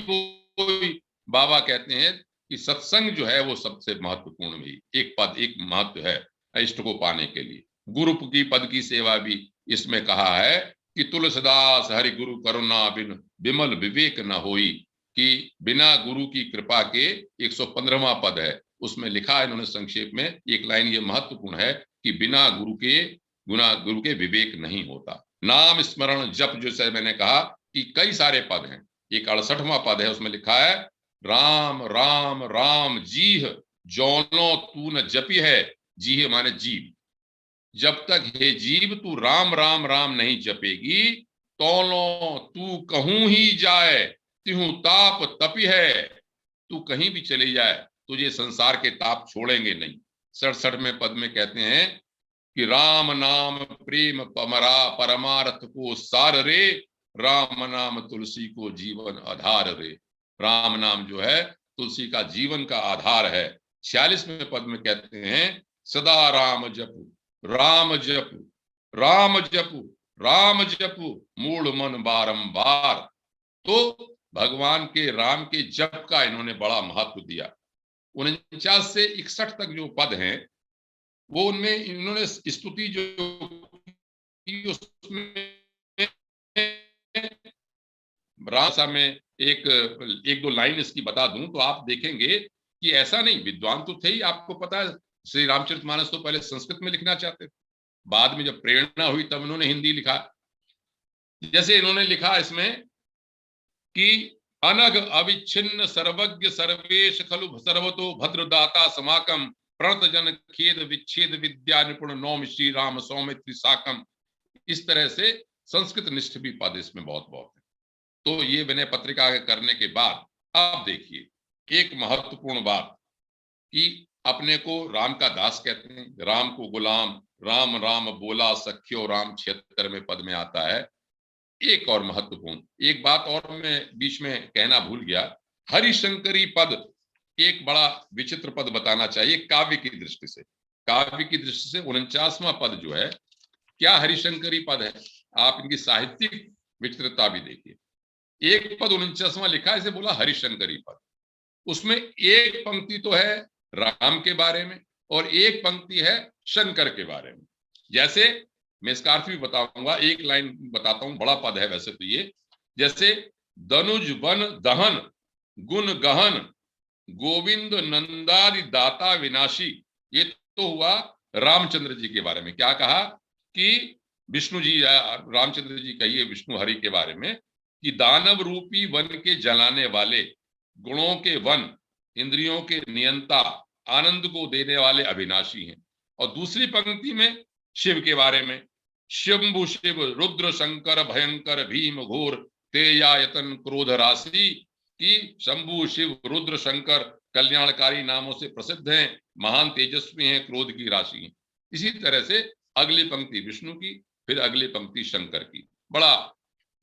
भी बाबा कहते हैं कि सत्संग जो है वो सबसे महत्वपूर्ण भी एक पद, एक महत्व है इष्ट को पाने के लिए। गुरु की पद की सेवा भी इसमें कहा है कि तुलसीदास हरि गुरु करुणा बिन विमल विवेक न होई। कि बिना गुरु की कृपा के 115वां पद है, उसमें लिखा है इन्होंने संक्षेप में, एक लाइन ये महत्वपूर्ण है कि बिना गुरु के विवेक नहीं होता। नाम स्मरण जप, जैसे मैंने कहा कि कई सारे पद हैं, एक 68वां पद है, उसमें लिखा है राम राम राम जीह जौनो तू न जपी है। जीह माने जीव, जब तक हे जीव तू राम राम राम नहीं जपेगी, तौलो तू कहूं ही जाए तिहु ताप तपी है। तू कहीं भी चली जाए तुझे संसार के ताप छोड़ेंगे नहीं। 67वें पद में कहते हैं कि राम नाम प्रेम परमार्थ को सार रे, राम नाम तुलसी को जीवन आधार रे। राम नाम जो है तुलसी का जीवन का आधार है। 46वें पद में कहते हैं सदा राम जपु राम जपु राम जपु राम जपु मूल मन बारंबार। तो भगवान के राम के जप का इन्होंने बड़ा महत्व दिया। 49 से 61 तक जो पद हैं वो उनमें इन्होंने स्तुति जो उसमें राम में एक दो लाइन इसकी बता दूं तो आप देखेंगे कि ऐसा नहीं, विद्वान तो थे ही, आपको पता है श्री रामचरितमानस तो पहले संस्कृत में लिखना चाहते थे, बाद में जब प्रेरणा हुई तब उन्होंने हिंदी लिखा। जैसे इन्होंने लिखा इसमें कि अनघ अविच्छिन्न सर्वज्ञ सर्वेश खलु सर्वतो भद्रदाता समाकम प्रणत जन खेद विच्छेद विद्या निपुण नौम श्री राम सौमित्र साकम। इस तरह से संस्कृत निष्ठ भी पद इसमें बहुत बहुत है। तो ये विनय पत्रिका करने के बाद अब देखिए एक महत्वपूर्ण बात कि अपने को राम का दास कहते हैं, राम को गुलाम, राम राम बोला सख्यो राम 76वें पद में आता है। एक और महत्वपूर्ण एक बात और मैं बीच में कहना भूल गया, हरिशंकरी पद एक बड़ा विचित्र पद बताना चाहिए काव्य की दृष्टि से। काव्य की दृष्टि से 49वां पद जो है क्या हरिशंकरी पद है। आप इनकी साहित्यिक विचित्रता भी देखिए। एक पद 49वां लिखा है, इसे बोला हरिशंकरी पद। उसमें एक पंक्ति तो है राम के बारे में और एक पंक्ति है शंकर के बारे में। जैसे मैं इसका अर्थ भी बताऊंगा, एक लाइन बताता हूं, बड़ा पद है वैसे तो ये। जैसे दनुज वन दहन गुण गहन गोविंद नंदादि दाता विनाशी, ये तो हुआ रामचंद्र जी के बारे में। क्या कहा कि विष्णु जी, रामचंद्र जी कहिए विष्णु हरि के बारे में कि दानव रूपी वन के जलाने वाले, गुणों के वन, इंद्रियों के नियंता, आनंद को देने वाले अविनाशी हैं। और दूसरी पंक्ति में शिव के बारे में, शंभु शिव रुद्र शंकर भयंकर भीम घोर तेयायतन क्रोध राशि, कि शंभु शिव रुद्र शंकर कल्याणकारी नामों से प्रसिद्ध हैं, महान तेजस्वी हैं, क्रोध की राशि हैं। इसी तरह से अगली पंक्ति विष्णु की, फिर अगली पंक्ति शंकर की। बड़ा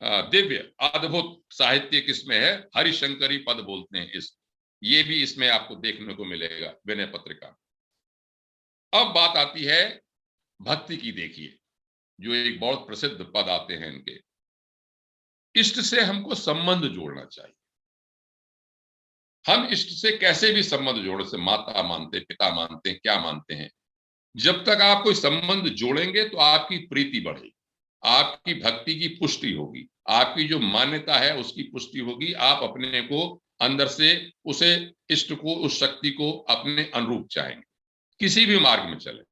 दिव्य अद्भुत साहित्य किसमें है, हरिशंकरी पद बोलते हैं इस, ये भी इसमें आपको देखने को मिलेगा विनय पत्रिका। अब बात आती है भक्ति की। देखिए जो एक बहुत प्रसिद्ध पद आते हैं इनके, इष्ट से हमको संबंध जोड़ना चाहिए। हम इष्ट से कैसे भी संबंध जोड़ से, माता मानते, पिता मानते, क्या मानते हैं, जब तक आप कोई संबंध जोड़ेंगे तो आपकी प्रीति बढ़ेगी, आपकी भक्ति की पुष्टि होगी, आपकी जो मान्यता है उसकी पुष्टि होगी। आप अपने को अंदर से उसे इष्ट को, उस शक्ति को अपने अनुरूप चाहेंगे। किसी भी मार्ग में चले,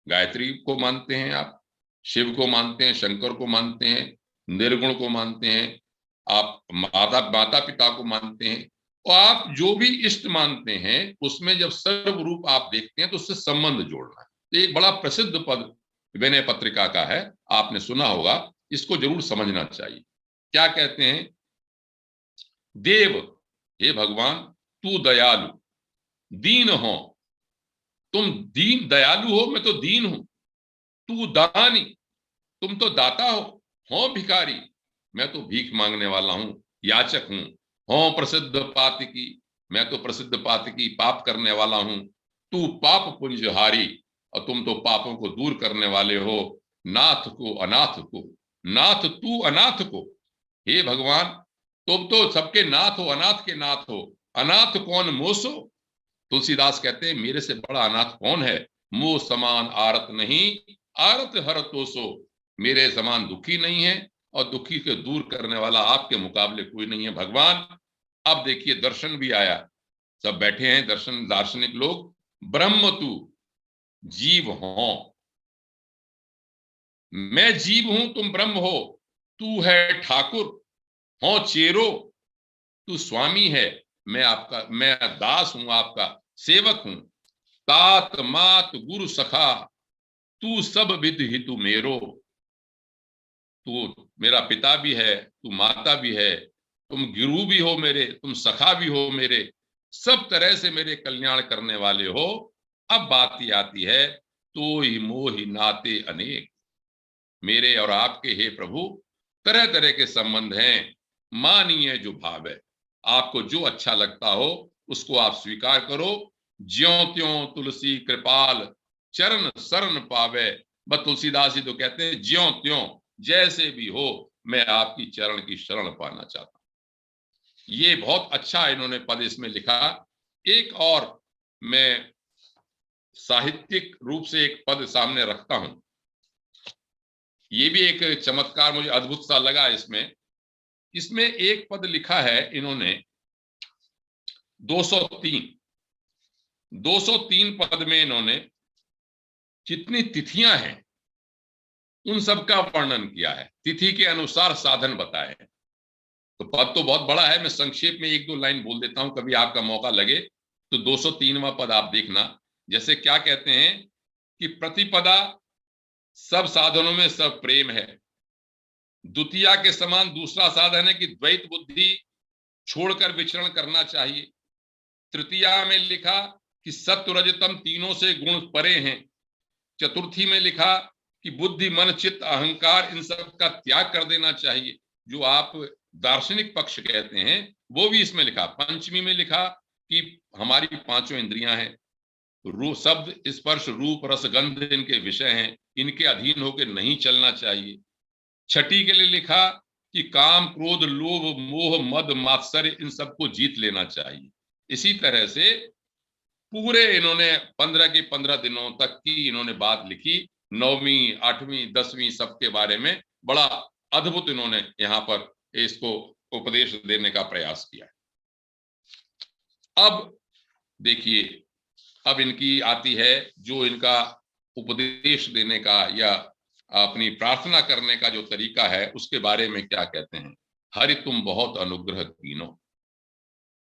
गायत्री को मानते हैं आप, शिव को मानते हैं, शंकर को मानते हैं, निर्गुण को मानते हैं, आप माता पिता को मानते हैं, और आप जो भी इष्ट मानते हैं उसमें जब सर्वरूप आप देखते हैं तो उससे संबंध जोड़ना है। तो एक बड़ा प्रसिद्ध पद विनय पत्रिका का है, आपने सुना होगा, इसको जरूर समझना चाहिए। क्या कहते हैं, देव हे भगवान तू दयालु दीन हो, तुम दीन दयालु हो, मैं तो दीन हूं। तू दानी, तुम तो दाता हो भिखारी, मैं तो भीख मांगने वाला हूं, याचक हूं। हो प्रसिद्ध पातकी, मैं तो प्रसिद्ध पातकी, पाप करने वाला हूं। तू पाप पुंजहारी, और तुम तो पापों को दूर करने वाले हो। नाथ को अनाथ को, नाथ तू अनाथ को, हे भगवान तुम तो सबके नाथ हो, अनाथ के नाथ हो। अनाथ कौन मोसो, तुलसीदास कहते हैं मेरे से बड़ा अनाथ कौन है। मोह समान आरत नहीं, आरत हर तोसो, मेरे समान दुखी नहीं है और दुखी के दूर करने वाला आपके मुकाबले कोई नहीं है भगवान। अब देखिए दर्शन भी आया, सब बैठे हैं दर्शन दार्शनिक लोग। ब्रह्म तू जीव हो, मैं जीव हूं तुम ब्रह्म हो, तू है ठाकुर हो चेरो, तू स्वामी है मैं दास हूं आपका सेवक हूं। तात मात गुरु सखा, तू सब विद हितु मेरो, तू मेरा पिता भी है, तू माता भी है, तुम गुरु भी हो मेरे, तुम सखा भी हो मेरे, सब तरह से मेरे कल्याण करने वाले हो। अब बात ही आती है तो ही मोहि नाते अनेक, मेरे और आपके हे प्रभु तरह तरह के संबंध हैं। मानिए जो भाव है, आपको जो अच्छा लगता हो उसको आप स्वीकार करो। ज्यों त्यों तुलसी कृपाल चरण शरण पावे, बस तुलसीदास जी तो कहते हैं ज्यों त्यों जैसे भी हो मैं आपकी चरण की शरण पाना चाहता हूं। ये बहुत अच्छा इन्होंने पद इसमें लिखा। एक और मैं साहित्यिक रूप से एक पद सामने रखता हूं, ये भी एक चमत्कार मुझे अद्भुत सा लगा इसमें। इसमें एक पद लिखा है इन्होंने 203 पद में इन्होंने जितनी तिथियां हैं उन सब का वर्णन किया है, तिथि के अनुसार साधन बताए हैं। तो पद तो बहुत बड़ा है, मैं संक्षेप में एक दो लाइन बोल देता हूं, कभी आपका मौका लगे तो 203वां पद आप देखना। जैसे क्या कहते हैं कि प्रतिपदा सब साधनों में सब प्रेम है, द्वितीया के समान दूसरा साधन है कि द्वैत बुद्धि छोड़कर विचरण करना चाहिए। तृतीया में लिखा कि सत्व रजतम तीनों से गुण परे हैं। चतुर्थी में लिखा कि बुद्धि मन चित्त अहंकार इन सब का त्याग कर देना चाहिए, जो आप दार्शनिक पक्ष कहते हैं वो भी इसमें लिखा। पंचमी में लिखा कि हमारी पांचों इंद्रियां हैं, शब्द स्पर्श रूप रस गंध इनके विषय हैं, इनके अधीन होकर नहीं चलना चाहिए। छठी के लिए लिखा कि काम क्रोध लोभ मोह मद मात्सर्य इन सबको जीत लेना चाहिए। इसी तरह से पूरे इन्होंने 15 के 15 दिनों तक की इन्होंने बात लिखी। 9वीं 8वीं 10वीं सबके बारे में बड़ा अद्भुत इन्होंने यहाँ पर इसको उपदेश देने का प्रयास किया है। अब देखिए, अब इनकी आती है जो इनका उपदेश देने का या अपनी प्रार्थना करने का जो तरीका है उसके बारे में क्या कहते हैं। हरि तुम बहुत अनुग्रह कीनो,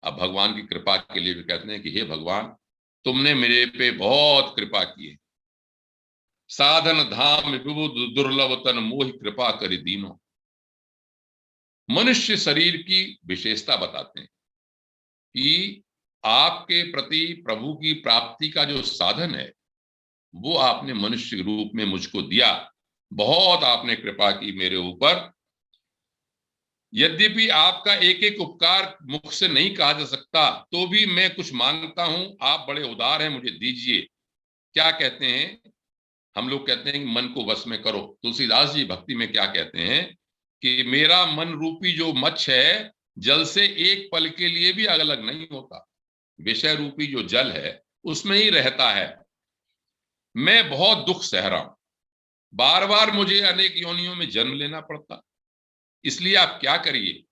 अब भगवान की कृपा के लिए भी कहते हैं कि हे भगवान तुमने मेरे पे बहुत कृपा की है। साधन धाम विबुध दुर्लभ तन मोहि कृपा करि दीनो, मनुष्य शरीर की विशेषता बताते हैं कि आपके प्रति प्रभु की प्राप्ति का जो साधन है वो आपने मनुष्य रूप में मुझको दिया। बहुत आपने कृपा की मेरे ऊपर। यद्यपि आपका एक एक उपकार मुख से नहीं कहा जा सकता तो भी मैं कुछ मांगता हूं, आप बड़े उदार हैं, मुझे दीजिए। क्या कहते हैं, हम लोग कहते हैं कि मन को वश में करो। तुलसीदास जी भक्ति में क्या कहते हैं कि मेरा मन रूपी जो मच्छ है जल से एक पल के लिए भी अलग नहीं होता, विषय रूपी जो जल है उसमें ही रहता है। मैं बहुत दुख सह रहा हूं, बार बार मुझे अनेक योनियों में जन्म लेना पड़ता, इसलिए आप क्या करिए।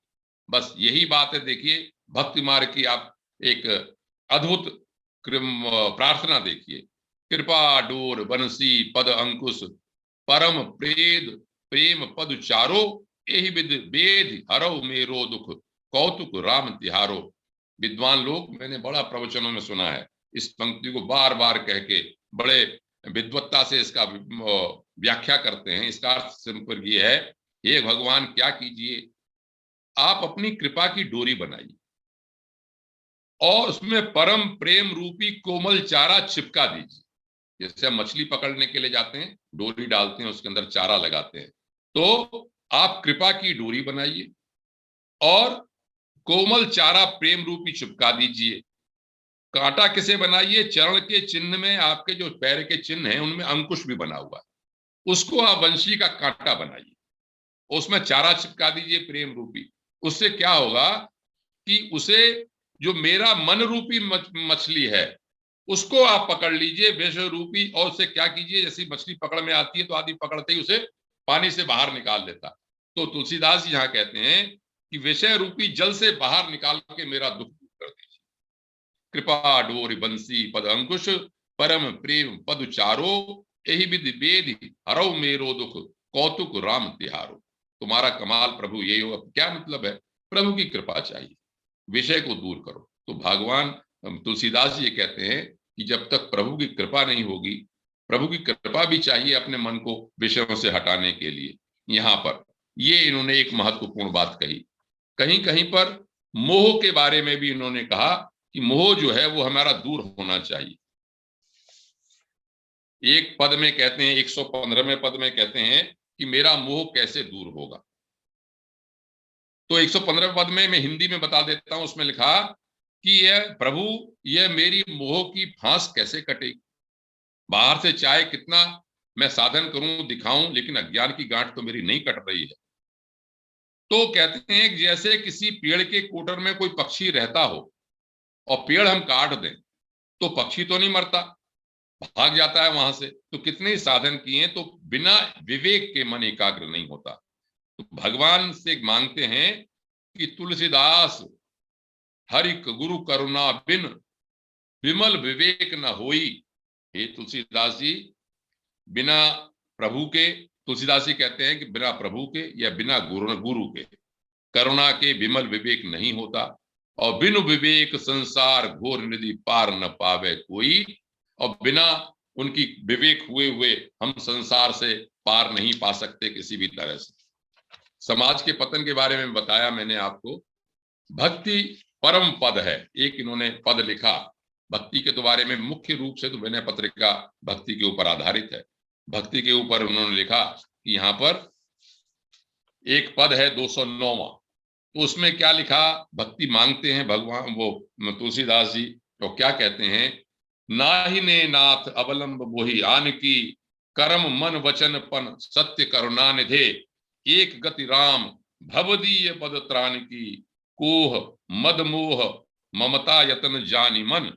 बस यही बात है। देखिए भक्ति मार्ग की आप एक अद्भुत प्रार्थना देखिए। कृपा डोर बंसी पद अंकुश, परम प्रेद प्रेम पद चारो, यही विद वेद हरो मेरो दुख, कौतुक राम तिहारो। विद्वान लोग, मैंने बड़ा प्रवचनों में सुना है, इस पंक्ति को बार बार कह के बड़े विद्वत्ता से इसका व्याख्या करते हैं। इसका अर्थ सिंपल ये है, हे भगवान क्या कीजिए, आप अपनी कृपा की डोरी बनाइए और उसमें परम प्रेम रूपी कोमल चारा चिपका दीजिए। जैसे हम मछली पकड़ने के लिए जाते हैं, डोरी डालते हैं, उसके अंदर चारा लगाते हैं, तो आप कृपा की डोरी बनाइए और कोमल चारा प्रेम रूपी चिपका दीजिए। कांटा किसे बनाइए, चरण के चिन्ह में आपके जो पैर के चिन्ह हैं उनमें अंकुश भी बना हुआ है, उसको आप वंशी का कांटा बनाइए, उसमें चारा चिपका दीजिए प्रेम रूपी। उससे क्या होगा कि उसे जो मेरा मन रूपी मछली है उसको आप पकड़ लीजिए विष रूपी, और उसे क्या कीजिए, जैसी मछली पकड़ में आती है तो आदि पकड़ते ही उसे पानी से बाहर निकाल देता। तो तुलसीदास जी यहाँ कहते हैं कि विषय रूपी जल से बाहर निकाल के मेरा दुख दूर कर दीजिए। कृपा डोर बंसी पद अंकुश परम प्रेम पद चारो, यही विधि वेद हरौ मेरो दुख कौतुक राम तिहारो। तुम्हारा कमाल प्रभु ये हो। क्या मतलब है? प्रभु की कृपा चाहिए, विषय को दूर करो। तो भगवान तुलसीदास जी ये कहते हैं कि जब तक प्रभु की कृपा नहीं होगी, प्रभु की कृपा भी चाहिए अपने मन को विषयों से हटाने के लिए। यहाँ पर ये इन्होंने एक महत्वपूर्ण बात कही। कहीं कहीं पर मोह के बारे में भी इन्होंने कहा कि मोह जो है वो हमारा दूर होना चाहिए। एक पद में कहते हैं, 115वें पद में कहते हैं कि मेरा मोह कैसे दूर होगा। तो 115वें पद में मैं हिंदी में बता देता हूं। उसमें लिखा कि यह प्रभु, यह मेरी मोह की फांस कैसे कटेगी। बाहर से चाहे कितना मैं साधन करूं, दिखाऊं, लेकिन अज्ञान की गांठ तो मेरी नहीं कट रही है। तो कहते हैं कि जैसे किसी पेड़ के कोटर में कोई पक्षी रहता हो और पेड़ हम काट दें तो पक्षी तो नहीं मरता, भाग जाता है वहां से। तो कितने ही साधन किए तो बिना विवेक के मन एकाग्र नहीं होता। तो भगवान से मांगते हैं कि तुलसीदास हरि गुरु करुणा बिन विमल विवेक न होई। हे तुलसीदास जी, बिना प्रभु के, तुलसीदास जी कहते हैं कि बिना प्रभु के या बिना गुरु के करुणा के विमल विवेक नहीं होता। और बिनु विवेक संसार घोर निधि पार न पावे कोई। और बिना उनकी विवेक हुए हम संसार से पार नहीं पा सकते किसी भी तरह से। समाज के पतन के बारे में बताया मैंने आपको। भक्ति परम पद है, एक इन्होंने पद लिखा भक्ति के बारे में। मुख्य रूप से तो विनय पत्रिका भक्ति के ऊपर आधारित है। भक्ति के ऊपर उन्होंने लिखा कि यहाँ पर एक पद है 209वां। तो उसमें क्या लिखा? भक्ति मांगते हैं भगवान वो तुलसीदास जी, तो क्या कहते हैं? नाहि ने नाथ अवलंब मोहि आन की, कर्म मन वचन पन सत्य करुणा निधे। एक गति राम भवदीय पद त्राण की, कोह मद मोह ममता यतन जानि मन।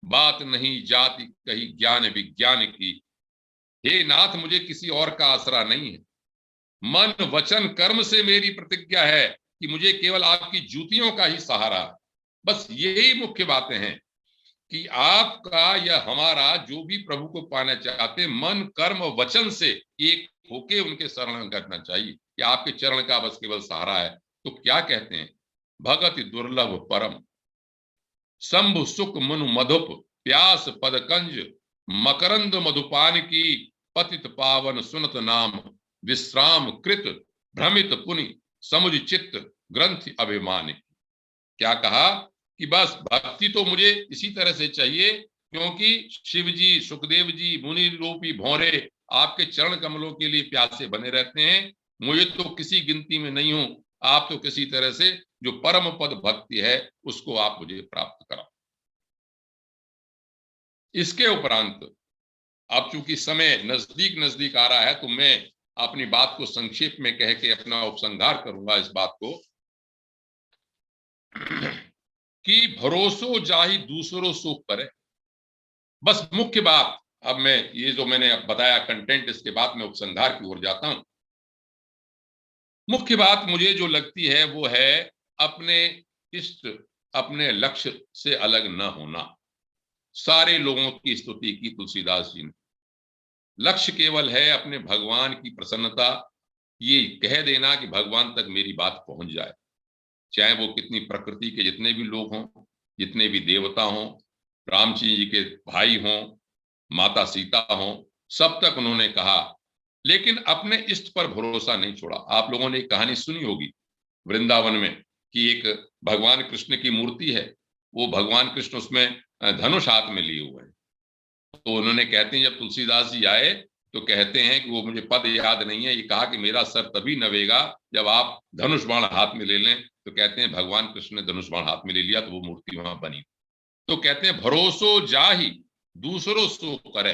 बात नहीं जाति कही ज्ञान विज्ञान की। हे नाथ, मुझे किसी और का आसरा नहीं है। मन वचन कर्म से मेरी प्रतिज्ञा है कि मुझे केवल आपकी जूतियों का ही सहारा। बस यही मुख्य बातें हैं कि आपका या हमारा जो भी प्रभु को पाना चाहते, मन कर्म वचन से एक होके उनके शरण करना चाहिए कि आपके चरण का बस केवल सहारा है। तो क्या कहते हैं? भगति दुर्लभ परम शंभु सुख मनु मधुप, प्यास पदकंज मकरंद मधुपान की। पतित पावन सुनत नाम विश्राम कृत, भ्रमित पुनि समुझ चित्त ग्रंथि अभिमान। क्या कहा कि बस भक्ति तो मुझे इसी तरह से चाहिए क्योंकि शिव जी, सुखदेव जी, मुनि रूपी भौरे आपके चरण कमलों के लिए प्यासे बने रहते हैं। मुझे तो किसी गिनती में नहीं हूं। आप तो किसी तरह से जो परम पद भक्ति है उसको आप मुझे प्राप्त कराओ। इसके उपरांत अब चूंकि समय नजदीक नजदीक आ रहा है तो मैं अपनी बात को संक्षेप में कह के अपना उपसंहार करूंगा इस बात को कि भरोसो जाहि दूसरों सो करे। बस मुख्य बात, अब मैं ये जो मैंने बताया कंटेंट, इसके बाद मैं उपसंहार की ओर जाता हूं। मुख्य बात मुझे जो लगती है वो है अपने इष्ट, अपने लक्ष्य से अलग न होना। सारे लोगों की स्तुति की तुलसीदास जी ने। लक्ष्य केवल है अपने भगवान की प्रसन्नता, ये कह देना कि भगवान तक मेरी बात पहुंच जाए। चाहे वो कितनी प्रकृति के जितने भी लोग हों, जितने भी देवता हों, रामचंद्र जी के भाई हों, माता सीता हों, सब तक उन्होंने कहा, लेकिन अपने इष्ट पर भरोसा नहीं छोड़ा। आप लोगों ने एक कहानी सुनी होगी वृंदावन में कि एक भगवान कृष्ण की मूर्ति है, वो भगवान कृष्ण उसमें धनुष हाथ में लिए हुए हैं। तो उन्होंने कहते हैं जब तुलसीदास जी आए तो कहते हैं कि वो मुझे पद याद नहीं है, ये कहा कि मेरा सर तभी नवेगा जब आप धनुष बाण हाथ में ले लें। तो कहते हैं भगवान कृष्ण ने धनुष बाण हाथ में ले लिया तो वो मूर्ति वहां बनी। तो कहते हैं भरोसो जाहि दूसरों सो करे,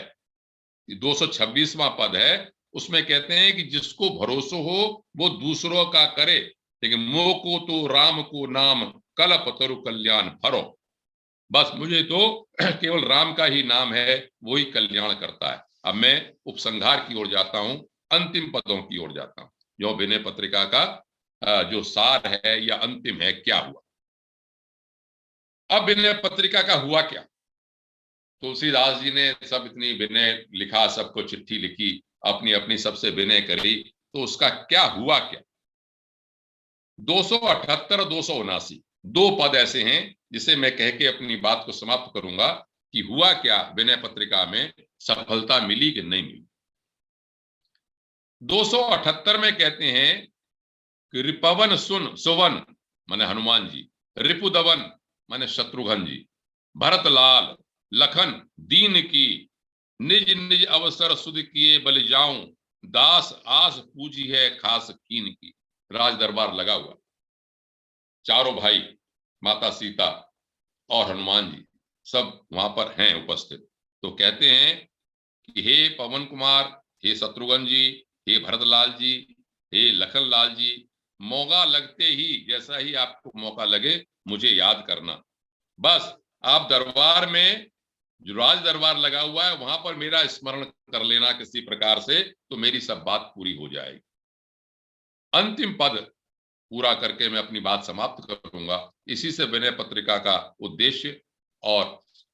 226वां पद है, उसमें कहते हैं कि जिसको भरोसो हो वो दूसरों का करे, लेकिन मोह को तो राम को नाम कलप तरु कल्याण फरो। बस मुझे तो केवल राम का ही नाम है, वही कल्याण करता है। अब मैं उपसंहार की ओर जाता हूं, अंतिम पदों की ओर जाता हूं, जो विनय पत्रिका का जो सार है या अंतिम है क्या हुआ। अब विनय पत्रिका का हुआ क्या। तुलसीदास जी ने सब इतनी विनय लिखा, सबको चिट्ठी लिखी, अपनी अपनी सबसे विनय करी, तो उसका क्या हुआ क्या। 278 और 279 दो पद ऐसे हैं जिसे मैं कह के अपनी बात को समाप्त करूंगा कि हुआ क्या विनय पत्रिका में, सफलता मिली कि नहीं मिली। 278 में कहते हैं कि रिपवन सुन सुवन माने हनुमान जी, रिपुदवन माने शत्रुघ्न जी, भरतलाल लखन दीन की, निज निज अवसर सुध किए बल जाऊं, दास आस पूजी है खास कीन की। राज दरबार लगा हुआ, चारों भाई माता सीता और हनुमान जी सब वहां पर हैं उपस्थित। तो कहते हैं कि हे पवन कुमार, हे शत्रुघ्न जी, हे भरतलाल जी, हे लखन लाल जी, मौका लगते ही, जैसा ही आपको मौका लगे मुझे याद करना। बस आप दरबार में, जो राज दरबार लगा हुआ है वहां पर मेरा स्मरण कर लेना किसी प्रकार से, तो मेरी सब बात पूरी हो जाएगी। अंतिम पद पूरा करके मैं अपनी बात समाप्त करूंगा। इसी से विनय पत्रिका का उद्देश्य और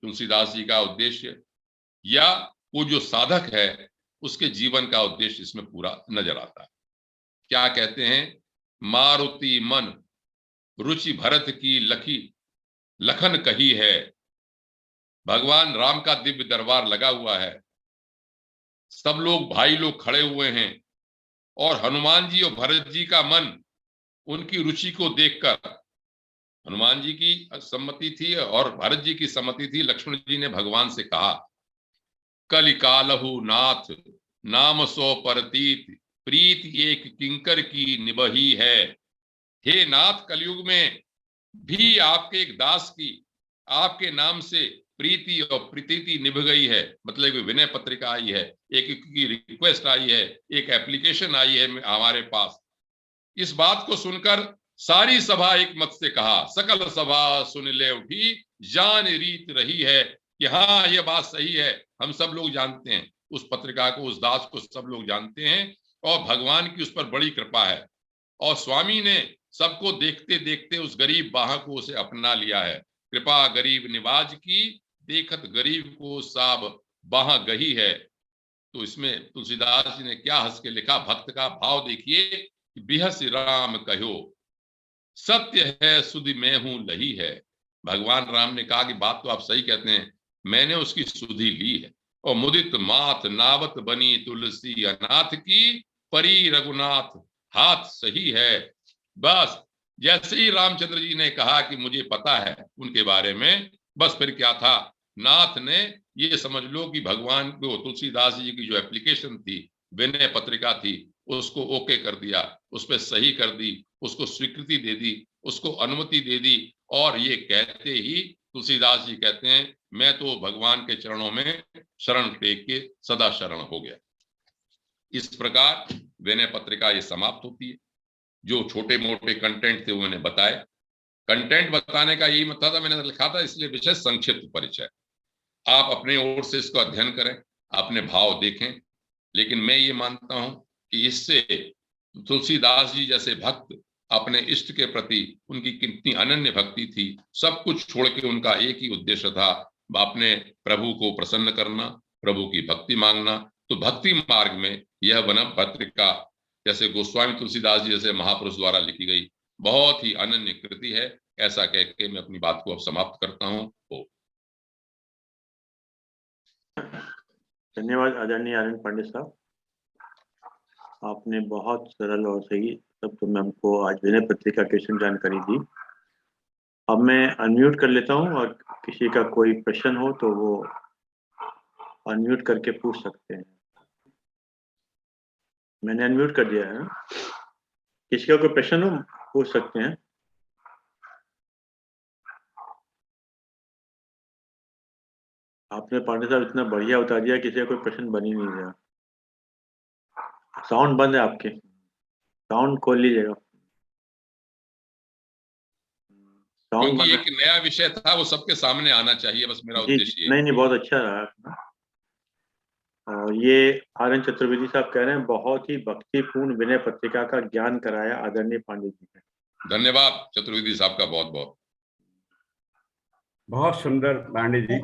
तुलसीदास जी का उद्देश्य या वो जो साधक है उसके जीवन का उद्देश्य इसमें पूरा नजर आता है। क्या कहते हैं, मारुति मन रुचि भरत की लखी लखन कही है। भगवान राम का दिव्य दरबार लगा हुआ है, सब लोग भाई लोग खड़े हुए हैं और हनुमान जी और भरत जी का मन उनकी रुचि को देखकर, हनुमान जी की सम्मति थी और भरत जी की सम्मति थी। लक्ष्मण जी ने भगवान से कहा, कलिकालहु नाथ नाम सो परतीत, प्रीत एक किंकर की निबही है। हे नाथ, कलयुग में भी आपके एक दास की आपके नाम से प्रीति और प्रीति निभ गई है। मतलब विनय पत्रिका आई है, एक की रिक्वेस्ट आई है, एक एप्लीकेशन आई है हमारे पास। इस बात को सुनकर सारी सभा एक मत से कहा, सकल सभा सुन ले उठी, जान रीत रही है कि हाँ ये बात सही है। हम सब लोग जानते हैं उस पत्रिका को, उस दास को सब लोग जानते हैं और भगवान की उस पर बड़ी कृपा है। और स्वामी ने सबको देखते देखते उस गरीब बाह को उसे अपना लिया है। कृपा गरीब निवाज की, देखत गरीब को साब बाह गही है। तो इसमें तुलसीदास जी ने क्या हंस के लिखा, भक्त का भाव देखिए, बिहस राम कहो सत्य है सुधि मैं हूं लही है। भगवान राम ने कहा कि बात तो आप सही कहते हैं, मैंने उसकी सुधि ली है। और मुदित मात नावत बनी तुलसी अनाथ की, परी रघुनाथ हाथ सही है। बस जैसे ही रामचंद्र जी ने कहा कि मुझे पता है उनके बारे में, बस फिर क्या था, नाथ ने ये समझ लो कि भगवान को तुलसीदास जी की जो एप्लीकेशन थी, विनय पत्रिका थी, उसको ओके कर दिया, उस पर सही कर दी, उसको स्वीकृति दे दी, उसको अनुमति दे दी। और ये कहते ही तुलसीदास जी कहते हैं, मैं तो भगवान के चरणों में शरण टेक के सदा शरण हो गया। इस प्रकार विनय पत्रिका ये समाप्त होती है। जो छोटे मोटे कंटेंट थे वो मैंने बताए। कंटेंट बताने का यही मतलब था, मैंने लिखा था इसलिए विषय संक्षिप्त परिचय। आप अपने ओर से इसको अध्ययन करें, अपने भाव देखें। लेकिन मैं ये मानता हूं कि इससे तुलसीदास जी जैसे भक्त अपने इष्ट के प्रति उनकी कितनी अनन्य भक्ति थी। सब कुछ छोड़ के उनका एक ही उद्देश्य था, अपने प्रभु को प्रसन्न करना, प्रभु की भक्ति मांगना। तो भक्ति मार्ग में यह विनय पत्रिका जैसे गोस्वामी तुलसीदास जी जैसे महापुरुष द्वारा लिखी गई बहुत ही अनन्य कृति है। ऐसा कह के मैं अपनी बात को अब समाप्त करता हूँ। धन्यवाद आदरणीय आनंद पांडे साहब, आपने बहुत सरल और सही शब्दों में हमको आज विनय पत्रिका की जानकारी दी। अब मैं अनम्यूट कर लेता हूँ और किसी का कोई प्रश्न हो तो वो अनम्यूट करके पूछ सकते हैं। मैंने अनम्यूट कर दिया है, किसी का कोई प्रश्न हो पूछ सकते हैं। आपने पांडे साहब इतना बढ़िया बता दिया, किसी का कोई प्रश्न बन ही नहीं रहा। साउंड बंद है आपके, साउंड खोल लीजिएगा। साउंड क्योंकि बंद एक नया विषय था, वो सबके सामने आना चाहिए, बस मेरा जी, उद्देश्य नहीं बहुत अच्छा रहा। और ये आनंद चतुर्वेदी साहब कह रहे हैं बहुत ही भक्तिपूर्ण विनय पत्रिका का ज्ञान कराया आदरणीय पांडे जी ने। धन्यवाद चतुर्वेदी साहब का बहुत बहुत। बहुत सुंदर पांडे जी,